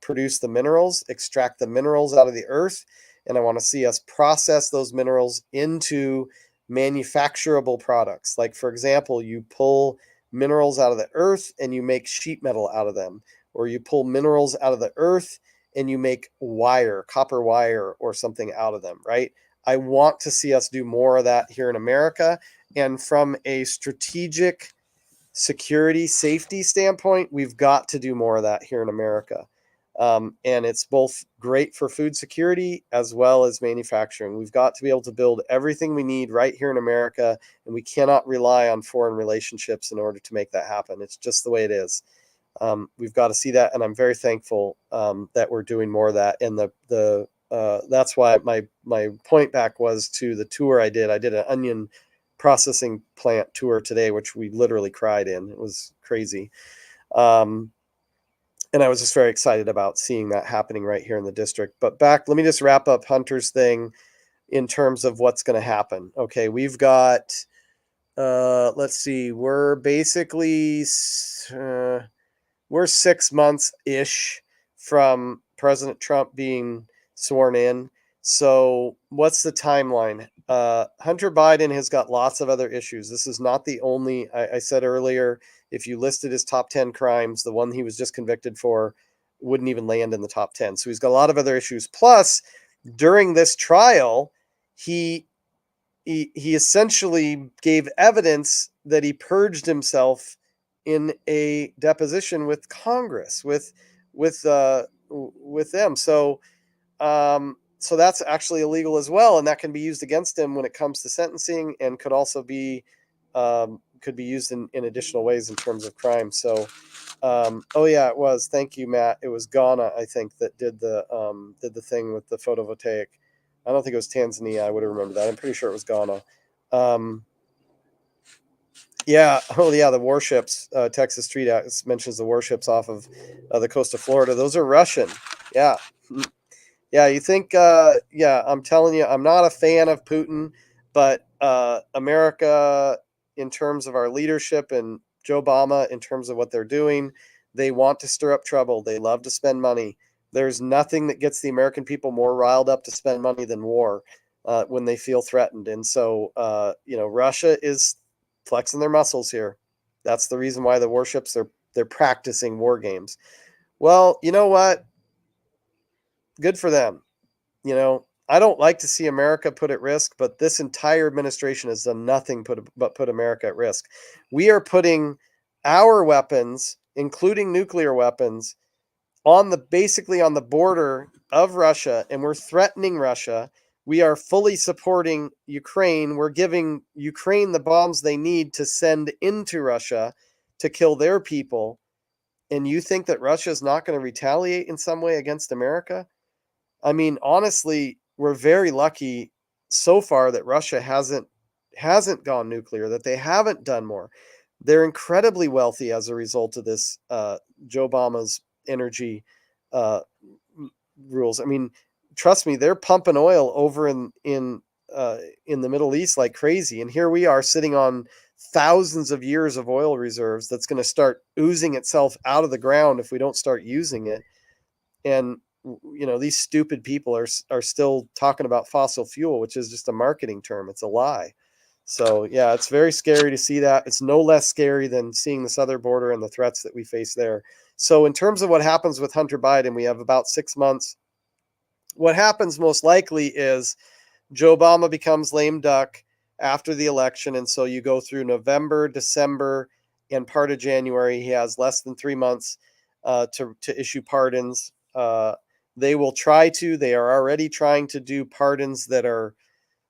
produce the minerals, extract the minerals out of the earth, and I want to see us process those minerals into manufacturable products. Like, for example, you pull minerals out of the earth and you make sheet metal out of them, or you pull minerals out of the earth and you make wire, copper wire, or something out of them, right? I want to see us do more of that here in America. And from a strategic security safety standpoint, we've got to do more of that here in America. And it's both great for food security as well as manufacturing. We've got to be able to build everything we need right here in America, and we cannot rely on foreign relationships in order to make that happen. It's just the way it is. We've got to see that, and I'm very thankful that we're doing more of that. And that's why my point back was to the tour I did. I did an onion processing plant tour today, which we literally cried in. It was crazy. And I was just very excited about seeing that happening right here in the district. But let me just wrap up Hunter's thing in terms of what's going to happen. Okay, we've got, let's see, we're basically, we're 6 months-ish from President Trump being sworn in. So what's the timeline? Hunter Biden has got lots of other issues. This is not the only, I said earlier, if you listed his top 10 crimes, the one he was just convicted for wouldn't even land in the top 10. So he's got a lot of other issues. Plus, during this trial, he essentially gave evidence that he purged himself in a deposition with Congress, with them. So that's actually illegal as well, and that can be used against him when it comes to sentencing, and could also be could be used in additional ways in terms of crime. So, oh yeah, it was. Thank you, Matt. It was Ghana, I think, that did the thing with the photovoltaic. I don't think it was Tanzania. I would have remembered that. I'm pretty sure it was Ghana. Yeah. Oh yeah, the warships. Texas Street Act mentions the warships off of the coast of Florida. Those are Russian. Yeah. Yeah, you think, yeah, I'm telling you, I'm not a fan of Putin, but America, in terms of our leadership, and Joe Obama, in terms of what they're doing, they want to stir up trouble. They love to spend money. There's nothing that gets the American people more riled up to spend money than war when they feel threatened. And so, Russia is flexing their muscles here. That's the reason why the warships, they're practicing war games. Well, you know what? Good for them. I don't like to see America put at risk, but this entire administration has done nothing but put America at risk. We are putting our weapons, including nuclear weapons, basically on the border of Russia, and we're threatening Russia. We are fully supporting Ukraine. We're giving Ukraine the bombs they need to send into Russia to kill their people. And you think that Russia is not going to retaliate in some way against America? I mean, honestly, we're very lucky so far that Russia hasn't gone nuclear, that they haven't done more. They're incredibly wealthy as a result of this Joe Obama's energy uh, rules. I mean, trust me, they're pumping oil over in the Middle East like crazy, and here we are sitting on thousands of years of oil reserves that's going to start oozing itself out of the ground if we don't start using it. And these stupid people are still talking about fossil fuel, which is just a marketing term. It's a lie. So yeah, it's very scary to see that. It's no less scary than seeing the southern border and the threats that we face there. So in terms of what happens with Hunter Biden, we have about 6 months. What happens most likely is Joe Obama becomes lame duck after the election, and so you go through November, December, and part of January. He has less than 3 months to issue pardons. They will try to. They are already trying to do pardons that are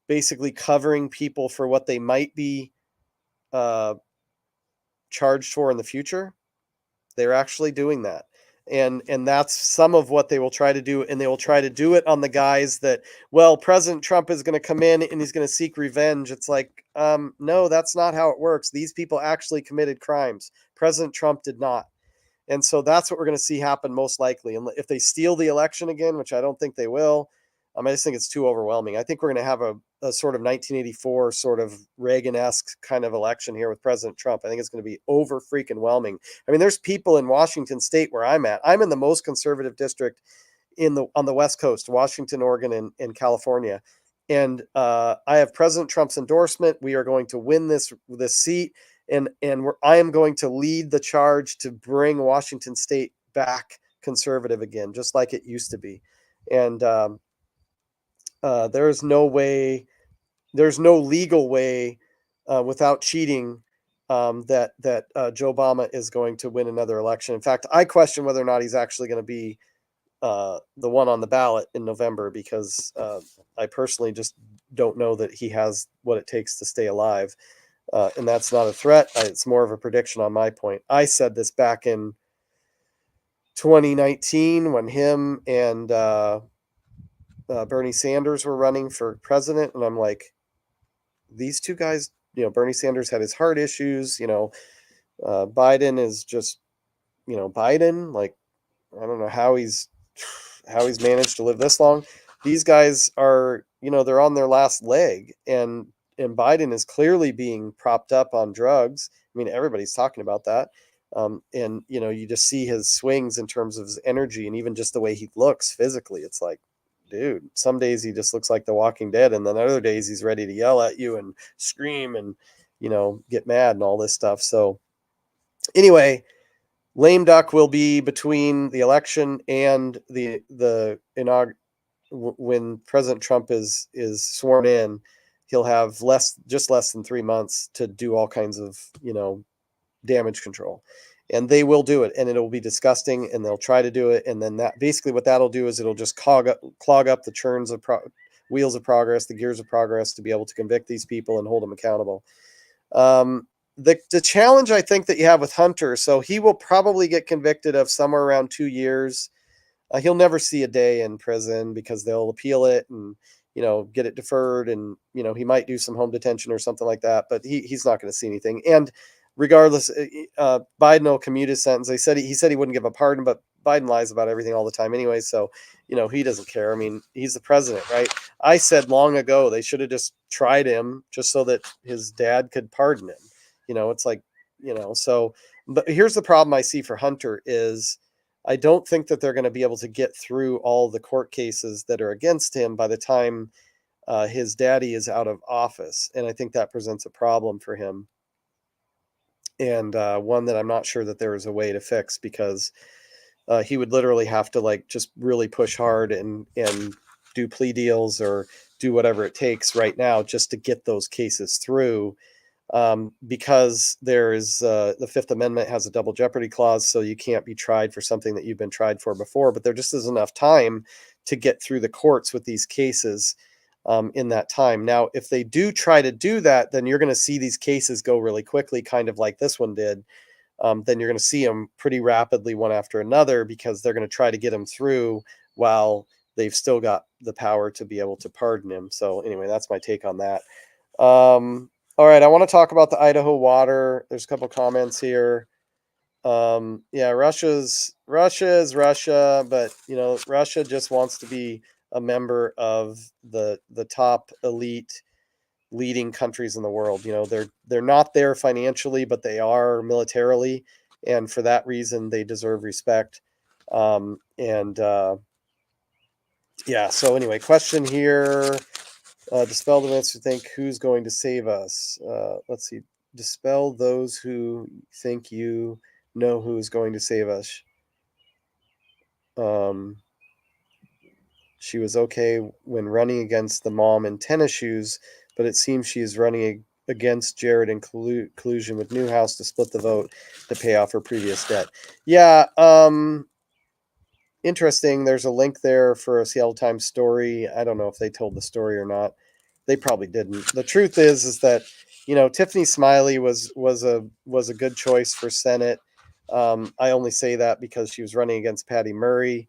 basically covering people for what they might be uh, charged for in the future. They're actually doing that. And that's some of what they will try to do, and they will try to do it on the guys that, well, President Trump is going to come in and he's going to seek revenge. It's like, no, that's not how it works. These people actually committed crimes. President Trump did not. And so that's what we're going to see happen most likely. And if they steal the election again, which I don't think they will, I just think it's too overwhelming. I think we're going to have a sort of 1984 sort of Reagan-esque kind of election here with President Trump. I think it's going to be over freaking whelming. I mean, there's people in Washington State where I'm at. I'm in the most conservative district on the West Coast, Washington, Oregon, and California. And I have President Trump's endorsement. We are going to win this seat. And I am going to lead the charge to bring Washington State back conservative again, just like it used to be. And there's no legal way without cheating that Joe Obama is going to win another election. In fact, I question whether or not he's actually going to be the one on the ballot in November, because I personally just don't know that he has what it takes to stay alive. And that's not a threat. It's more of a prediction on my point. I said this back in 2019 when him and Bernie Sanders were running for president. And I'm like, these two guys, Bernie Sanders had his heart issues. Biden is just, Biden. Like, I don't know how he's managed to live this long. These guys are, they're on their last leg, and Biden is clearly being propped up on drugs. I mean, everybody's talking about that. And you just see his swings in terms of his energy, and even just the way he looks physically. It's like, dude, some days he just looks like the Walking Dead, and then other days he's ready to yell at you and scream and, get mad and all this stuff. So anyway, lame duck will be between the election and the when President Trump is sworn in. He'll have less than 3 months to do all kinds of damage control, and they will do it, and it'll be disgusting, and they'll try to do it, and then that basically what that'll do is it'll just clog up the churns of wheels of progress, the gears of progress, to be able to convict these people and hold them accountable. The challenge I think that you have with Hunter, so he will probably get convicted of somewhere around 2 years. He'll never see a day in prison because they'll appeal it and get it deferred, and he might do some home detention or something like that, but he's not going to see anything. And regardless, Biden will commute his sentence. He said he wouldn't give a pardon, but Biden lies about everything all the time anyway, so he doesn't care. I mean, he's the president, right? I said long ago they should have just tried him just so that his dad could pardon him. It's like, so. But here's the problem I see for Hunter is I don't think that they're going to be able to get through all the court cases that are against him by the time his daddy is out of office. And I think that presents a problem for him. And one that I'm not sure that there is a way to fix, because he would literally have to just really push hard and do plea deals or do whatever it takes right now just to get those cases through. Because there is the Fifth Amendment has a double jeopardy clause, so you can't be tried for something that you've been tried for before. But there just isn't enough time to get through the courts with these cases in that time. Now, if they do try to do that, then you're going to see these cases go really quickly, kind of like this one did. Then you're going to see them pretty rapidly, one after another, because they're going to try to get them through while they've still got the power to be able to pardon him. So anyway, that's my take on that. All right, I want to talk about the Idaho water. There's a couple comments here. Yeah, Russia's Russia, but Russia just wants to be a member of the top elite leading countries in the world. They're not there financially, but they are militarily, and for that reason, they deserve respect. Yeah. So anyway, question here. Dispel the myths who think who's going to save us. Let's see. Dispel those who think you know who's going to save us. She was okay when running against the mom in tennis shoes, but it seems she is running against Jerrod in collusion with Newhouse to split the vote to pay off her previous debt. Yeah. Interesting. There's a link there for a Seattle Times story. I don't know if they told the story or not. They probably didn't. The truth is that Tiffany Smiley was a good choice for Senate. I only say that because she was running against Patty Murray.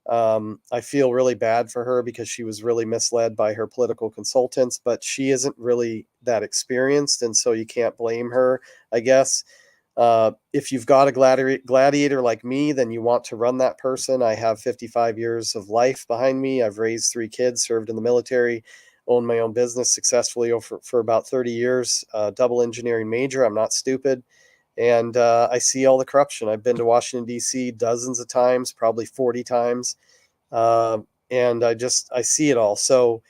I feel really bad for her because she was really misled by her political consultants, but she isn't really that experienced, and so you can't blame her, I guess. If you've got a gladiator like me, then you want to run that person. I have 55 years of life behind me. I've raised 3 kids, served in the military, owned my own business successfully for about 30 years, double engineering major. I'm not stupid. And I see all the corruption. I've been to Washington, D.C. dozens of times, probably 40 times. And I see it all. So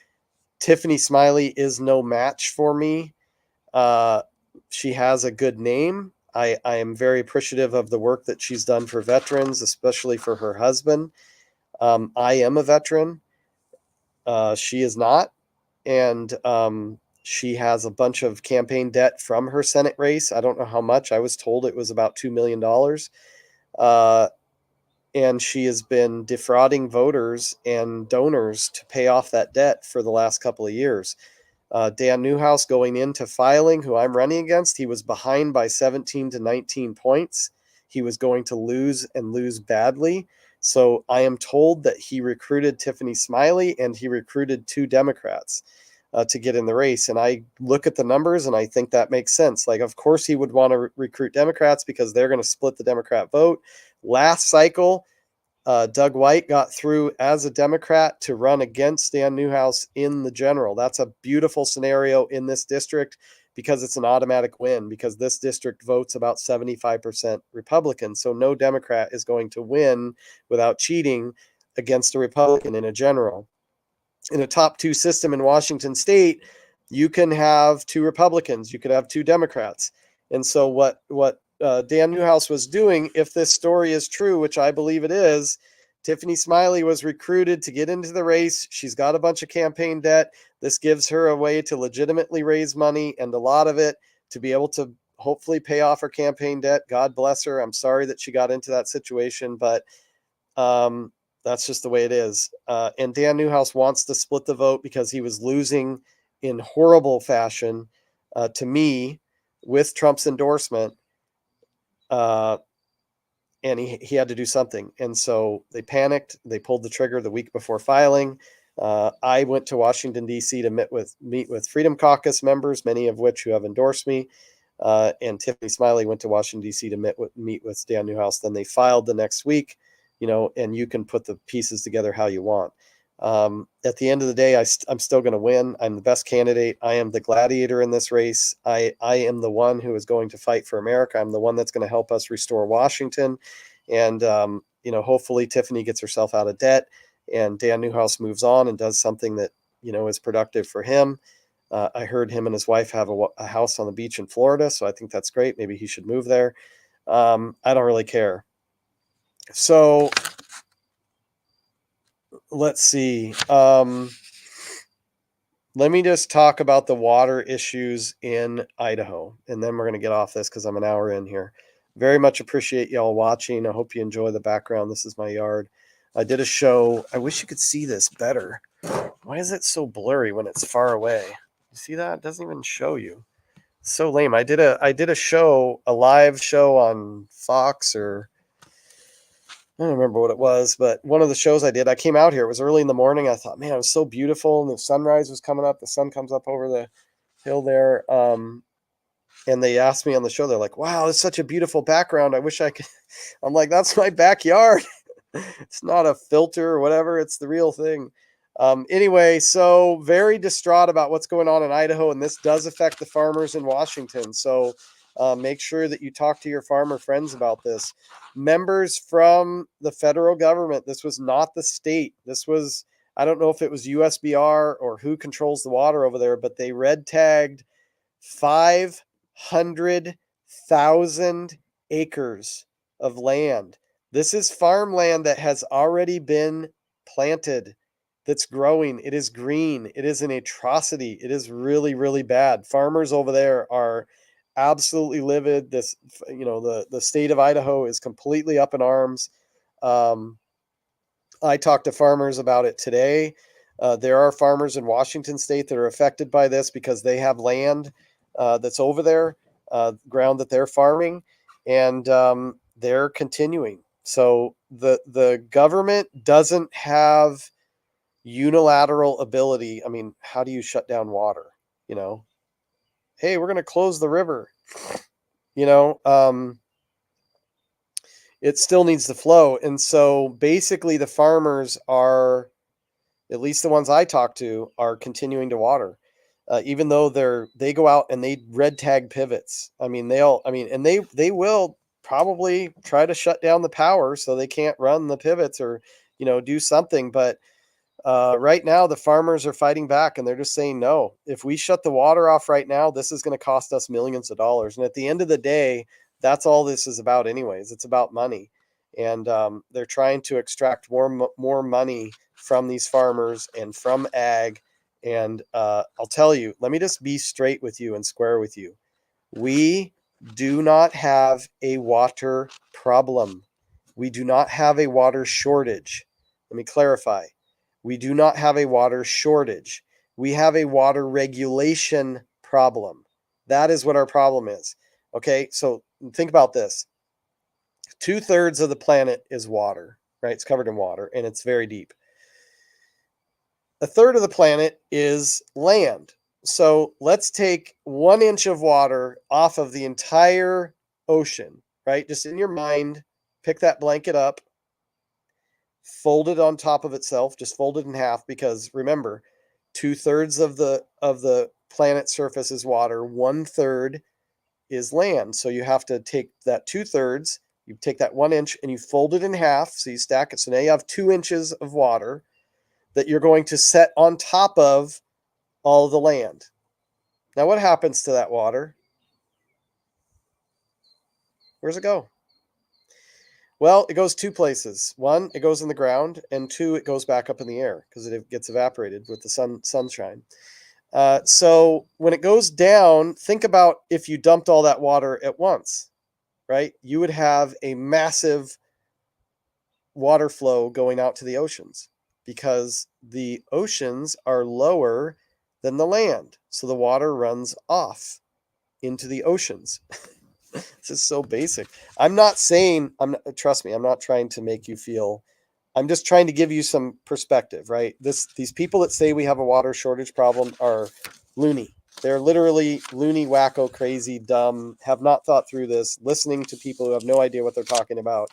Tiffany Smiley is no match for me. She has a good name. I am very appreciative of the work that she's done for veterans, especially for her husband. I am a veteran. She is not. And she has a bunch of campaign debt from her Senate race. I don't know how much. I was told it was about $2 million. And she has been defrauding voters and donors to pay off that debt for the last couple of years. Dan Newhouse going into filing, who I'm running against, he was behind by 17 to 19 points. He was going to lose and lose badly. So I am told that he recruited Tiffany Smiley and he recruited 2 Democrats to get in the race. And I look at the numbers and I think that makes sense. Like, of course, he would want to recruit Democrats because they're going to split the Democrat vote. Last cycle, Doug White got through as a Democrat to run against Dan Newhouse in the general. That's a beautiful scenario in this district because it's an automatic win, because this district votes about 75% Republican. So no Democrat is going to win without cheating against a Republican in a general. In a top 2 system in Washington state, you can have 2 Republicans, you could have 2 Democrats. And so what Dan Newhouse was doing, if this story is true, which I believe it is, Tiffany Smiley was recruited to get into the race. She's got a bunch of campaign debt. This gives her a way to legitimately raise money, and a lot of it to be able to hopefully pay off her campaign debt. God bless her. I'm sorry that she got into that situation, but that's just the way it is. And Dan Newhouse wants to split the vote because he was losing in horrible fashion to me. with Trump's endorsement, and he had to do something. And so they panicked. They pulled the trigger the week before filing. I went to Washington, D.C. to meet with Freedom Caucus members, many of which who have endorsed me. And Tiffany Smiley went to Washington, D.C. to meet with Dan Newhouse. Then they filed the next week, and you can put the pieces together how you want. At the end of the day, I'm still going to win. I'm the best candidate. I am the gladiator in this race. I am the one who is going to fight for America. I'm the one that's going to help us restore Washington. And, hopefully Tiffany gets herself out of debt and Dan Newhouse moves on and does something that, is productive for him. I heard him and his wife have a house on the beach in Florida, so I think that's great. Maybe he should move there. I don't really care. So let's see. Let me just talk about the water issues in Idaho, and then we're going to get off this because I'm an hour in here. Very much appreciate y'all watching. I hope you enjoy the background. This is my yard. I did a show. I wish you could see this better. Why is it so blurry when it's far away? You see that? It doesn't even show you. It's so lame. I did a show, a live show on Fox, or I don't remember what it was, but one of the shows I did, I came out here. It was early in the morning. I thought, man, it was so beautiful, and the sunrise was coming up. The sun comes up over the hill there. And they asked me on the show, they're like, wow, it's such a beautiful background. I wish I could. I'm like, that's my backyard. It's not a filter or whatever. It's the real thing. Anyway, so very distraught about what's going on in Idaho, and this does affect the farmers in Washington. So make sure that you talk to your farmer friends about this. Members from the federal government, this was not the state. This was, I don't know if it was USBR or who controls the water over there, but they red tagged 500,000 acres of land. This is farmland that has already been planted, that's growing. It is green. It is an atrocity. It is really, really bad. Farmers over there are absolutely livid. The state of Idaho is completely up in arms. I talked to farmers about it today. There are farmers in Washington state that are affected by this because they have land that's over there, ground that they're farming, and they're continuing. So the government doesn't have unilateral ability. I mean, how do you shut down water? Hey, we're going to close the river. It still needs to flow. And so basically the farmers are, at least the ones I talk to, are continuing to water. Even though they go out and they red tag pivots. I mean, and they will probably try to shut down the power so they can't run the pivots or, do something. But right now the farmers are fighting back, and they're just saying, no, if we shut the water off right now, this is going to cost us millions of dollars. And at the end of the day, that's all this is about anyways. It's about money. And they're trying to extract more money from these farmers and from ag. And I'll tell you, let me just be straight with you and square with you. We do not have a water problem. We do not have a water shortage. Let me clarify. We do not have a water shortage. We have a water regulation problem. That is what our problem is. Okay, so think about this. 2/3 of the planet is water, right? It's covered in water, and it's very deep. 1/3 of the planet is land. So let's take 1 inch of water off of the entire ocean, right? Just in your mind, pick that blanket up, fold it on top of itself, just fold it in half, because remember, 2/3 of the planet's surface is water, 1/3 is land. So you have to take that 2/3, you take that 1 inch and you fold it in half. So you stack it. So now you have 2 inches of water that you're going to set on top of all of the land. Now what happens to that water? Where's it go? Well, it goes 2 places. 1, it goes in the ground, and 2, it goes back up in the air because it gets evaporated with the sunshine. So when it goes down, think about if you dumped all that water at once, right? You would have a massive water flow going out to the oceans because the oceans are lower than the land. So the water runs off. into the oceans. This is so basic. I'm not saying, trust me, I'm not trying to make you feel, I'm just trying to give you some perspective, right? These people that say we have a water shortage problem are loony. They're literally loony, wacko, crazy, dumb, have not thought through this, listening to people who have no idea what they're talking about.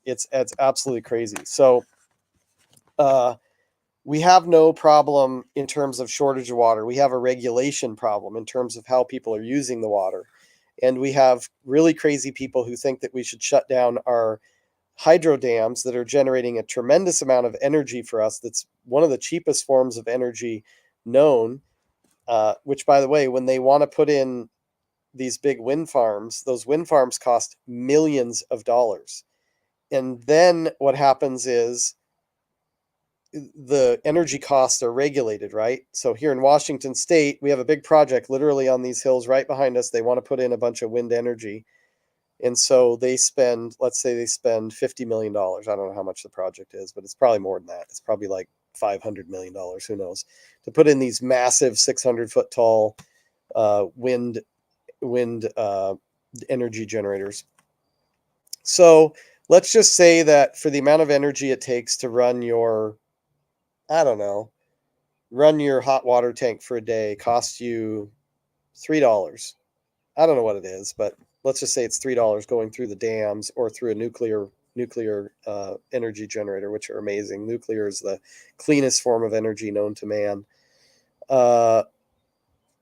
It's absolutely crazy. So we have no problem in terms of shortage of water. We have a regulation problem in terms of how people are using the water. And we have really crazy people who think that we should shut down our hydro dams that are generating a tremendous amount of energy for us. That's one of the cheapest forms of energy known, which, by the way, when they want to put in these big wind farms, those wind farms cost millions of dollars. And then what happens is the energy costs are regulated, right? So here in Washington State, we have a big project literally on these hills right behind us. They want to put in a bunch of wind energy. And so they spend, let's say they spend $50 million. I don't know how much the project is, but it's probably more than that. It's probably like $500 million, who knows, to put in these massive 600-foot tall wind energy generators. So let's just say that for the amount of energy it takes to run your, I don't know, run your hot water tank for a day costs you $3. I don't know what it is, but let's just say it's $3 going through the dams or through a nuclear energy generator, which are amazing. Nuclear is the cleanest form of energy known to man,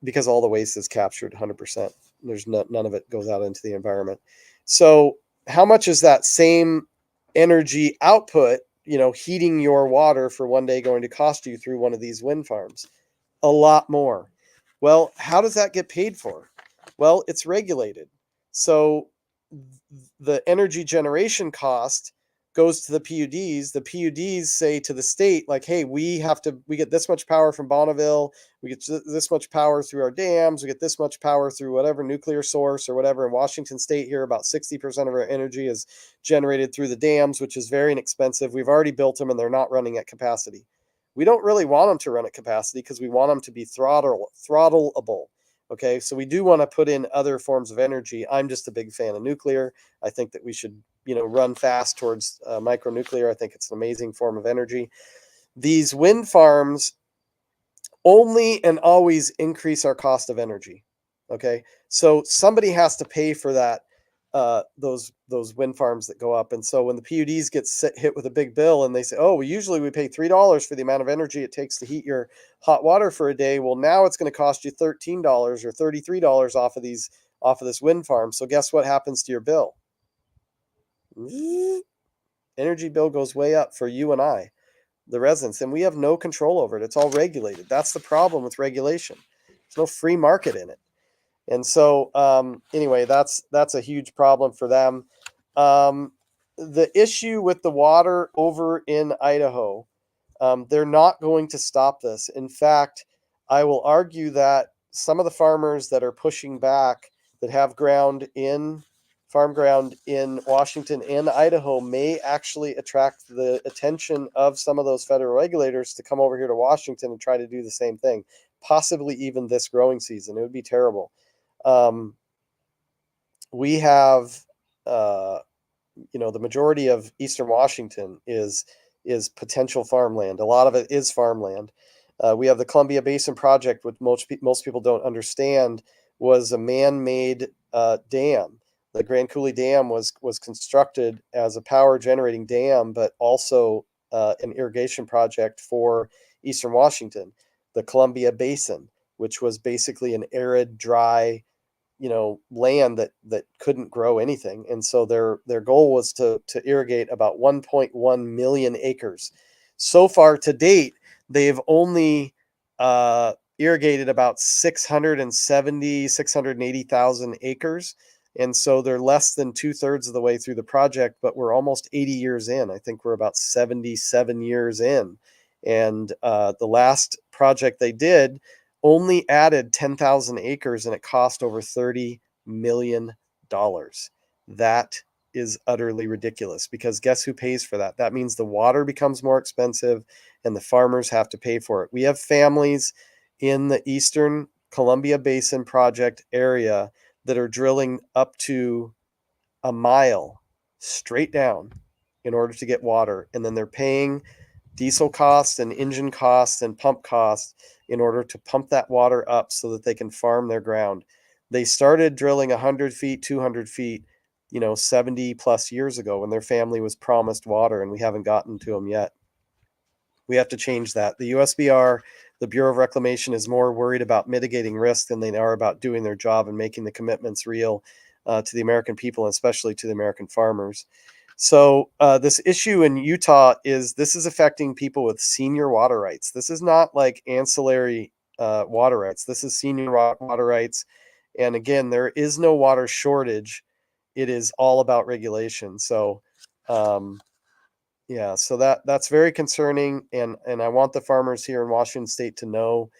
because all the waste is captured 100%. There's none of it goes out into the environment. So how much is that same energy output, heating your water for one day, going to cost you through one of these wind farms? A lot more. Well, how does that get paid for? Well, it's regulated. So the energy generation cost goes to the PUDs. The PUDs say to the state, like, hey, we get this much power from Bonneville. We get this much power through our dams. We get this much power through whatever nuclear source or whatever. In Washington State here, about 60% of our energy is generated through the dams, which is very inexpensive. We've already built them and they're not running at capacity. We don't really want them to run at capacity because we want them to be throttleable. Okay, so we do want to put in other forms of energy. I'm just a big fan of nuclear. I think that we should, run fast towards micronuclear. I think it's an amazing form of energy. These wind farms only and always increase our cost of energy. Okay, so somebody has to pay for that. Those wind farms that go up, and so when the PUDs get hit with a big bill, and they say, "Oh, usually we pay $3 for the amount of energy it takes to heat your hot water for a day." Well, now it's going to cost you $13 or $33 off of this wind farm. So guess what happens to your bill? Energy bill goes way up for you and I, the residents, and we have no control over it. It's all regulated. That's the problem with regulation. There's no free market in it. And so, anyway, that's a huge problem for them. The issue with the water over in Idaho, they're not going to stop this. In fact, I will argue that some of the farmers that are pushing back, that have farm ground in Washington and Idaho, may actually attract the attention of some of those federal regulators to come over here to Washington and try to do the same thing, possibly even this growing season. It would be terrible. We have, the majority of Eastern Washington is potential farmland. A lot of it is farmland. We have the Columbia Basin Project, which most people don't understand, was a man-made dam. The Grand Coulee Dam was constructed as a power generating dam, but also an irrigation project for Eastern Washington. The Columbia Basin, which was basically an arid, dry, land that couldn't grow anything. And so their goal was to irrigate about 1.1 million acres. So far to date, they've only irrigated about 680,000 acres. And so they're less than 2/3 of the way through the project, but we're almost 80 years in. I think we're about 77 years in. And the last project they did only added 10,000 acres, and it cost over $30 million. That is utterly ridiculous, because guess who pays for that? That means the water becomes more expensive and the farmers have to pay for it. We have families in the eastern Columbia Basin project area that are drilling up to a mile straight down in order to get water. And then they're paying diesel costs and engine costs and pump costs in order to pump that water up so that they can farm their ground. They started drilling 100 feet, 200 feet, 70 plus years ago when their family was promised water, and we haven't gotten to them yet. We have to change that. The USBR, the Bureau of Reclamation, is more worried about mitigating risk than they are about doing their job and making the commitments real to the American people, and especially to the American farmers. So this issue in Utah this is affecting people with senior water rights. This is not like ancillary water rights. This is senior water rights. And again, there is no water shortage. It is all about regulation. So yeah, so that's very concerning, and I want the farmers here in Washington State to know.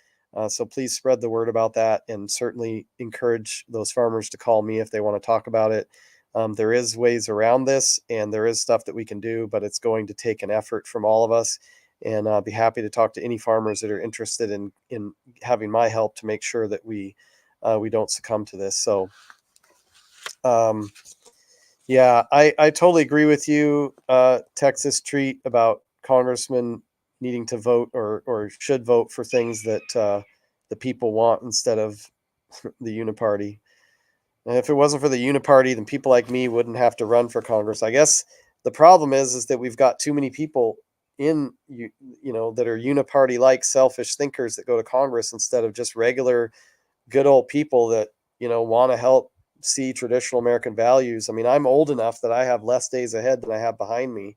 So please spread the word about that, and certainly encourage those farmers to call me if they want to talk about it. There is ways around this, and there is stuff that we can do, but it's going to take an effort from all of us. And I'll be happy to talk to any farmers that are interested in having my help to make sure that we don't succumb to this. So. Yeah, I totally agree with you, Texas Treat, about congressmen needing to vote or should vote for things that the people want instead of the uniparty. And if it wasn't for the uniparty, then people like me wouldn't have to run for Congress. I guess the problem is that we've got too many people that are uniparty like selfish thinkers that go to Congress instead of just regular good old people that want to help see traditional American values. I mean, I'm old enough that I have less days ahead than I have behind me,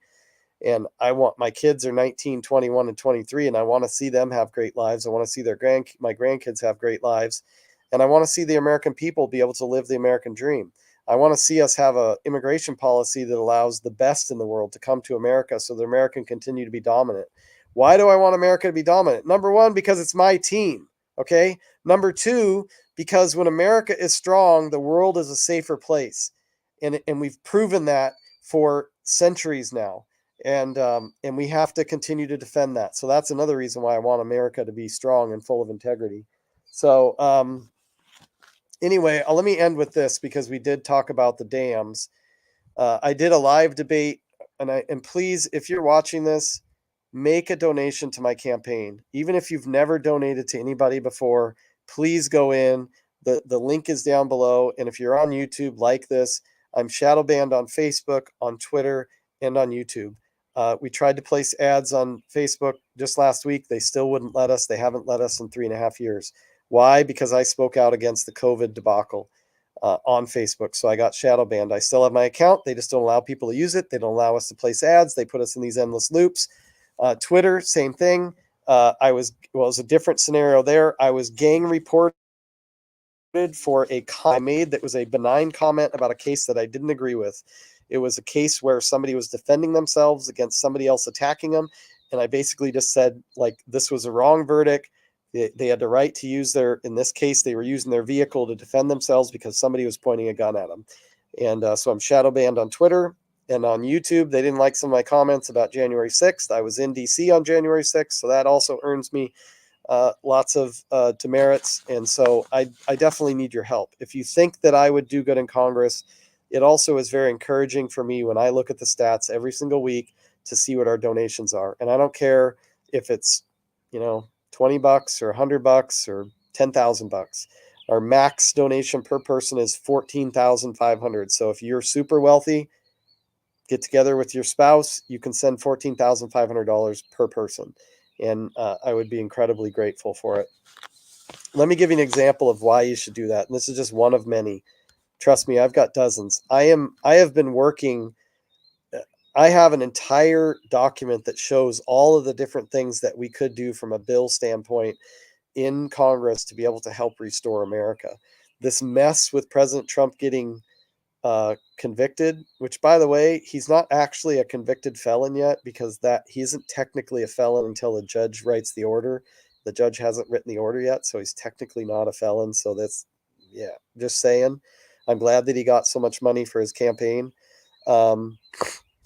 and I want my kids are 19, 21, and 23, and I want to see them have great lives. I want to see my grandkids have great lives, and I want to see the American people be able to live the American dream. I want to see us have a immigration policy that allows the best in the world to come to America so that America can continue to be dominant. Why do I want America to be dominant? Number one, because it's my team. Okay. Number two, because when America is strong, the world is a safer place, and we've proven that for centuries now, and we have to continue to defend that. So that's another reason why I want America to be strong and full of integrity. So anyway, let me end with this, because we did talk about the dams. I did a live debate, and please, if you're watching this, make a donation to my campaign. Even if you've never donated to anybody before, please go in. The link is down below. And if you're on YouTube, like this. I'm shadow banned on Facebook, on Twitter, and on YouTube. We tried to place ads on Facebook just last week. They still wouldn't let us. They haven't let us in 3.5 years. Why? Because I spoke out against the COVID debacle on Facebook. So I got shadow banned. I still have my account. They just don't allow people to use it. They don't allow us to place ads. They put us in these endless loops. Twitter, same thing. It was a different scenario there. I was gang reported for a comment I made that was a benign comment about a case that I didn't agree with. It was a case where somebody was defending themselves against somebody else attacking them. And I basically just said, like, this was a wrong verdict. They had the right to use in this case, they were using their vehicle to defend themselves because somebody was pointing a gun at them. And so I'm shadow banned on Twitter and on YouTube. They didn't like some of my comments about January 6th. I was in DC on January 6th, so that also earns me lots of demerits. And so I definitely need your help. If you think that I would do good in Congress, it also is very encouraging for me when I look at the stats every single week to see what our donations are. And I don't care if it's, $20 or $100 or $10,000. Our max donation per person is $14,500. So if you're super wealthy, get together with your spouse, you can send $14,500 per person. And I would be incredibly grateful for it. Let me give you an example of why you should do that. And this is just one of many. Trust me, I've got dozens. I have been working. I have an entire document that shows all of the different things that we could do from a bill standpoint in Congress to be able to help restore America. This mess with President Trump getting convicted, which, by the way, he's not actually a convicted felon yet, because he isn't technically a felon until the judge writes the order. The judge hasn't written the order yet, so he's technically not a felon. So just saying. I'm glad that he got so much money for his campaign.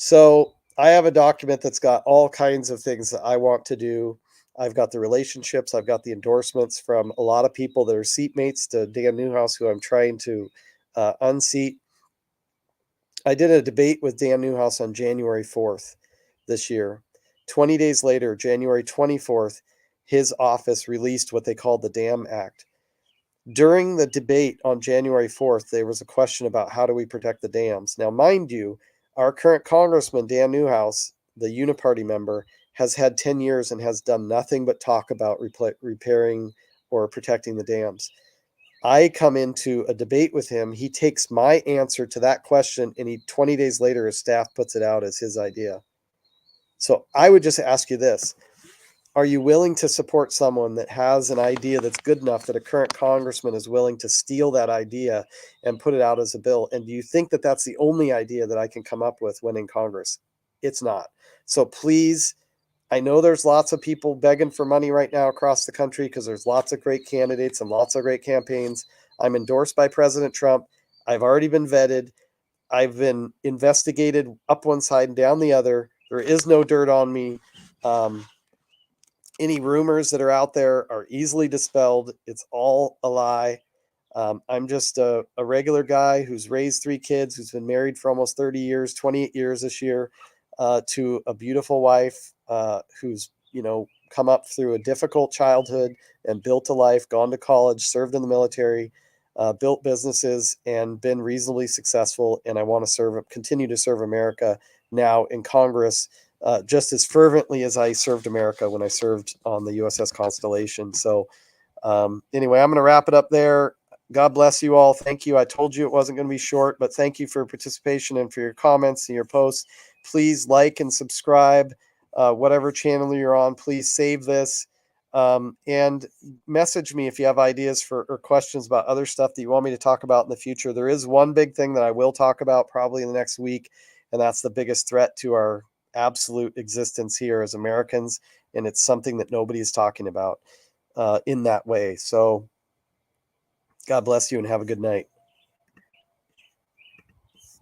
So I have a document that's got all kinds of things that I want to do I've got the relationships. I've got the endorsements from a lot of people that are seatmates to Dan Newhouse, who I'm trying to unseat. I did a debate with Dan Newhouse on January 4th this year. 20 days later, January 24th, his office released what they called the Dam Act. During the debate on January 4th, there was a question about how do we protect the dams. Now, mind you, our current Congressman, Dan Newhouse, the Uniparty member, has had 10 years and has done nothing but talk about repairing or protecting the dams. I come into a debate with him. He takes my answer to that question, and 20 days later, his staff puts it out as his idea. So I would just ask you this. Are you willing to support someone that has an idea that's good enough that a current congressman is willing to steal that idea and put it out as a bill? And do you think that that's the only idea that I can come up with when in Congress? It's not. So please, I know there's lots of people begging for money right now across the country because there's lots of great candidates and lots of great campaigns. I'm endorsed by President Trump. I've already been vetted. I've been investigated up one side and down the other. There is no dirt on me. Any rumors that are out there are easily dispelled. It's all a lie. I'm just a regular guy who's raised 3 kids, who's been married for almost 30 years, 28 years this year, to a beautiful wife who's, come up through a difficult childhood and built a life, gone to college, served in the military, built businesses, and been reasonably successful. And I want to continue to serve America now in Congress, just as fervently as I served America when I served on the USS Constellation. So anyway, I'm going to wrap it up there. God bless you all. Thank you. I told you it wasn't going to be short, but thank you for your participation and for your comments and your posts. Please like and subscribe, whatever channel you're on. Please save this and message me if you have ideas or questions about other stuff that you want me to talk about in the future. There is one big thing that I will talk about probably in the next week, and that's the biggest threat to our absolute existence here as Americans, and it's something that nobody is talking about in that way. So God bless you and have a good night.